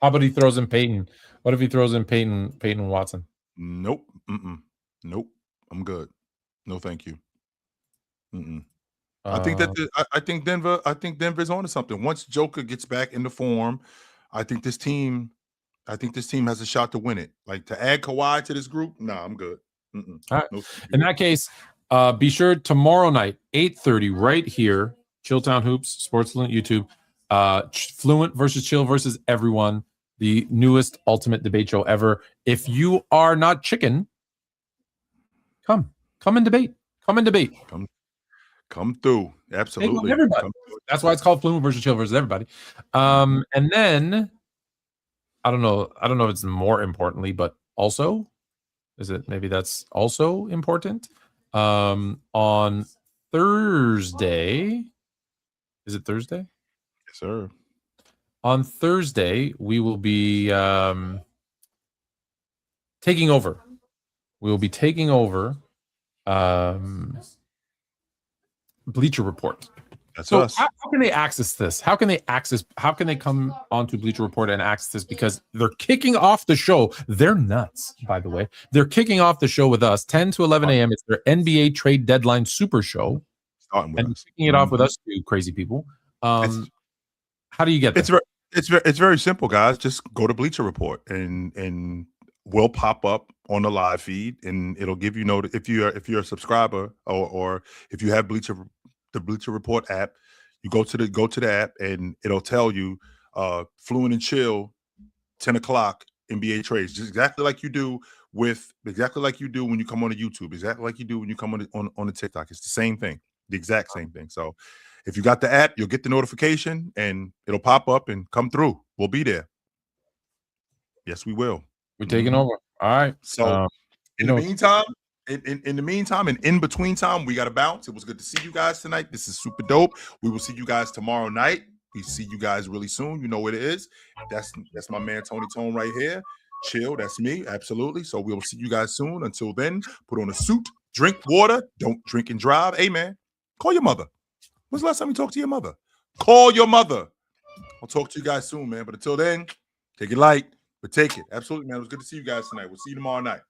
D: How about he throws in Peyton? What if he throws in Peyton Watson?
C: Nope. Nope. I'm good. No, thank you. I think I think Denver's onto something. Once Joker gets back into form, I think this team has a shot to win it. Like, to add Kawhi to this group, nah, I'm good.
D: All right. In that case, Be sure tomorrow night, 8:30, right here, Chilltown Hoops, Sports Fluent YouTube. Fluent versus Chill versus everyone, the newest ultimate debate show ever. If you are not chicken, come and debate. Come and debate.
C: Come through. Absolutely.
D: Everybody.
C: Come through.
D: That's why it's called Fluent versus Chill versus everybody. And then I don't know if it's more importantly, but also, is it maybe that's also important? On Thursday, is it Thursday?
C: Yes, sir.
D: On Thursday, we will be taking over. We will be taking over Bleacher Report.
C: That's
D: So
C: us.
D: how can they access this? How can they come onto Bleacher Report and access this? Because they're kicking off the show. They're nuts, by the way. They're kicking off the show with us, 10 to 11 a.m. It's their NBA trade deadline super show.
C: Starting with
D: And
C: us.
D: kicking it off with us, two crazy people. How do you get there?
C: It's very simple, guys. Just go to Bleacher Report and we'll pop up on the live feed, and it'll give you notice if you're a subscriber or if you have the Bleacher Report app. You go to the app and it'll tell you Fluent and Chill 10 o'clock NBA trades, just exactly like you do when you come on to YouTube, exactly like you do when you come on the TikTok. It's the same thing, the exact same thing. So if you got the app, you'll get the notification and it'll pop up and come through. We'll be there. Yes, we will.
D: We're taking over. All right.
C: So in the meantime, and in between time, we got to bounce. It was good to see you guys tonight. This is super dope. We will see you guys tomorrow night. We see you guys really soon. You know what it is. That's my man Tony Tone right here. Chill. That's me. Absolutely. So we will see you guys soon. Until then, put on a suit, drink water, don't drink and drive. Hey man, call your mother. When's the last time you talked to your mother? Call your mother. I'll talk to you guys soon, man. But until then, take it light, but take it. Absolutely, man. It was good to see you guys tonight. We'll see you tomorrow night.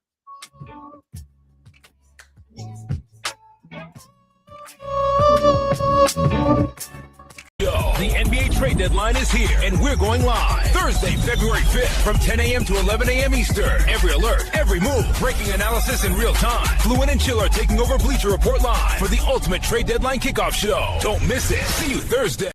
B: The NBA trade deadline is here, and we're going live Thursday, February 5th from 10 a.m. to 11 a.m. Eastern. Every alert, every move, breaking analysis in real time. Fluent and Chill are taking over Bleacher Report live for the ultimate trade deadline kickoff show. Don't miss it. See you Thursday.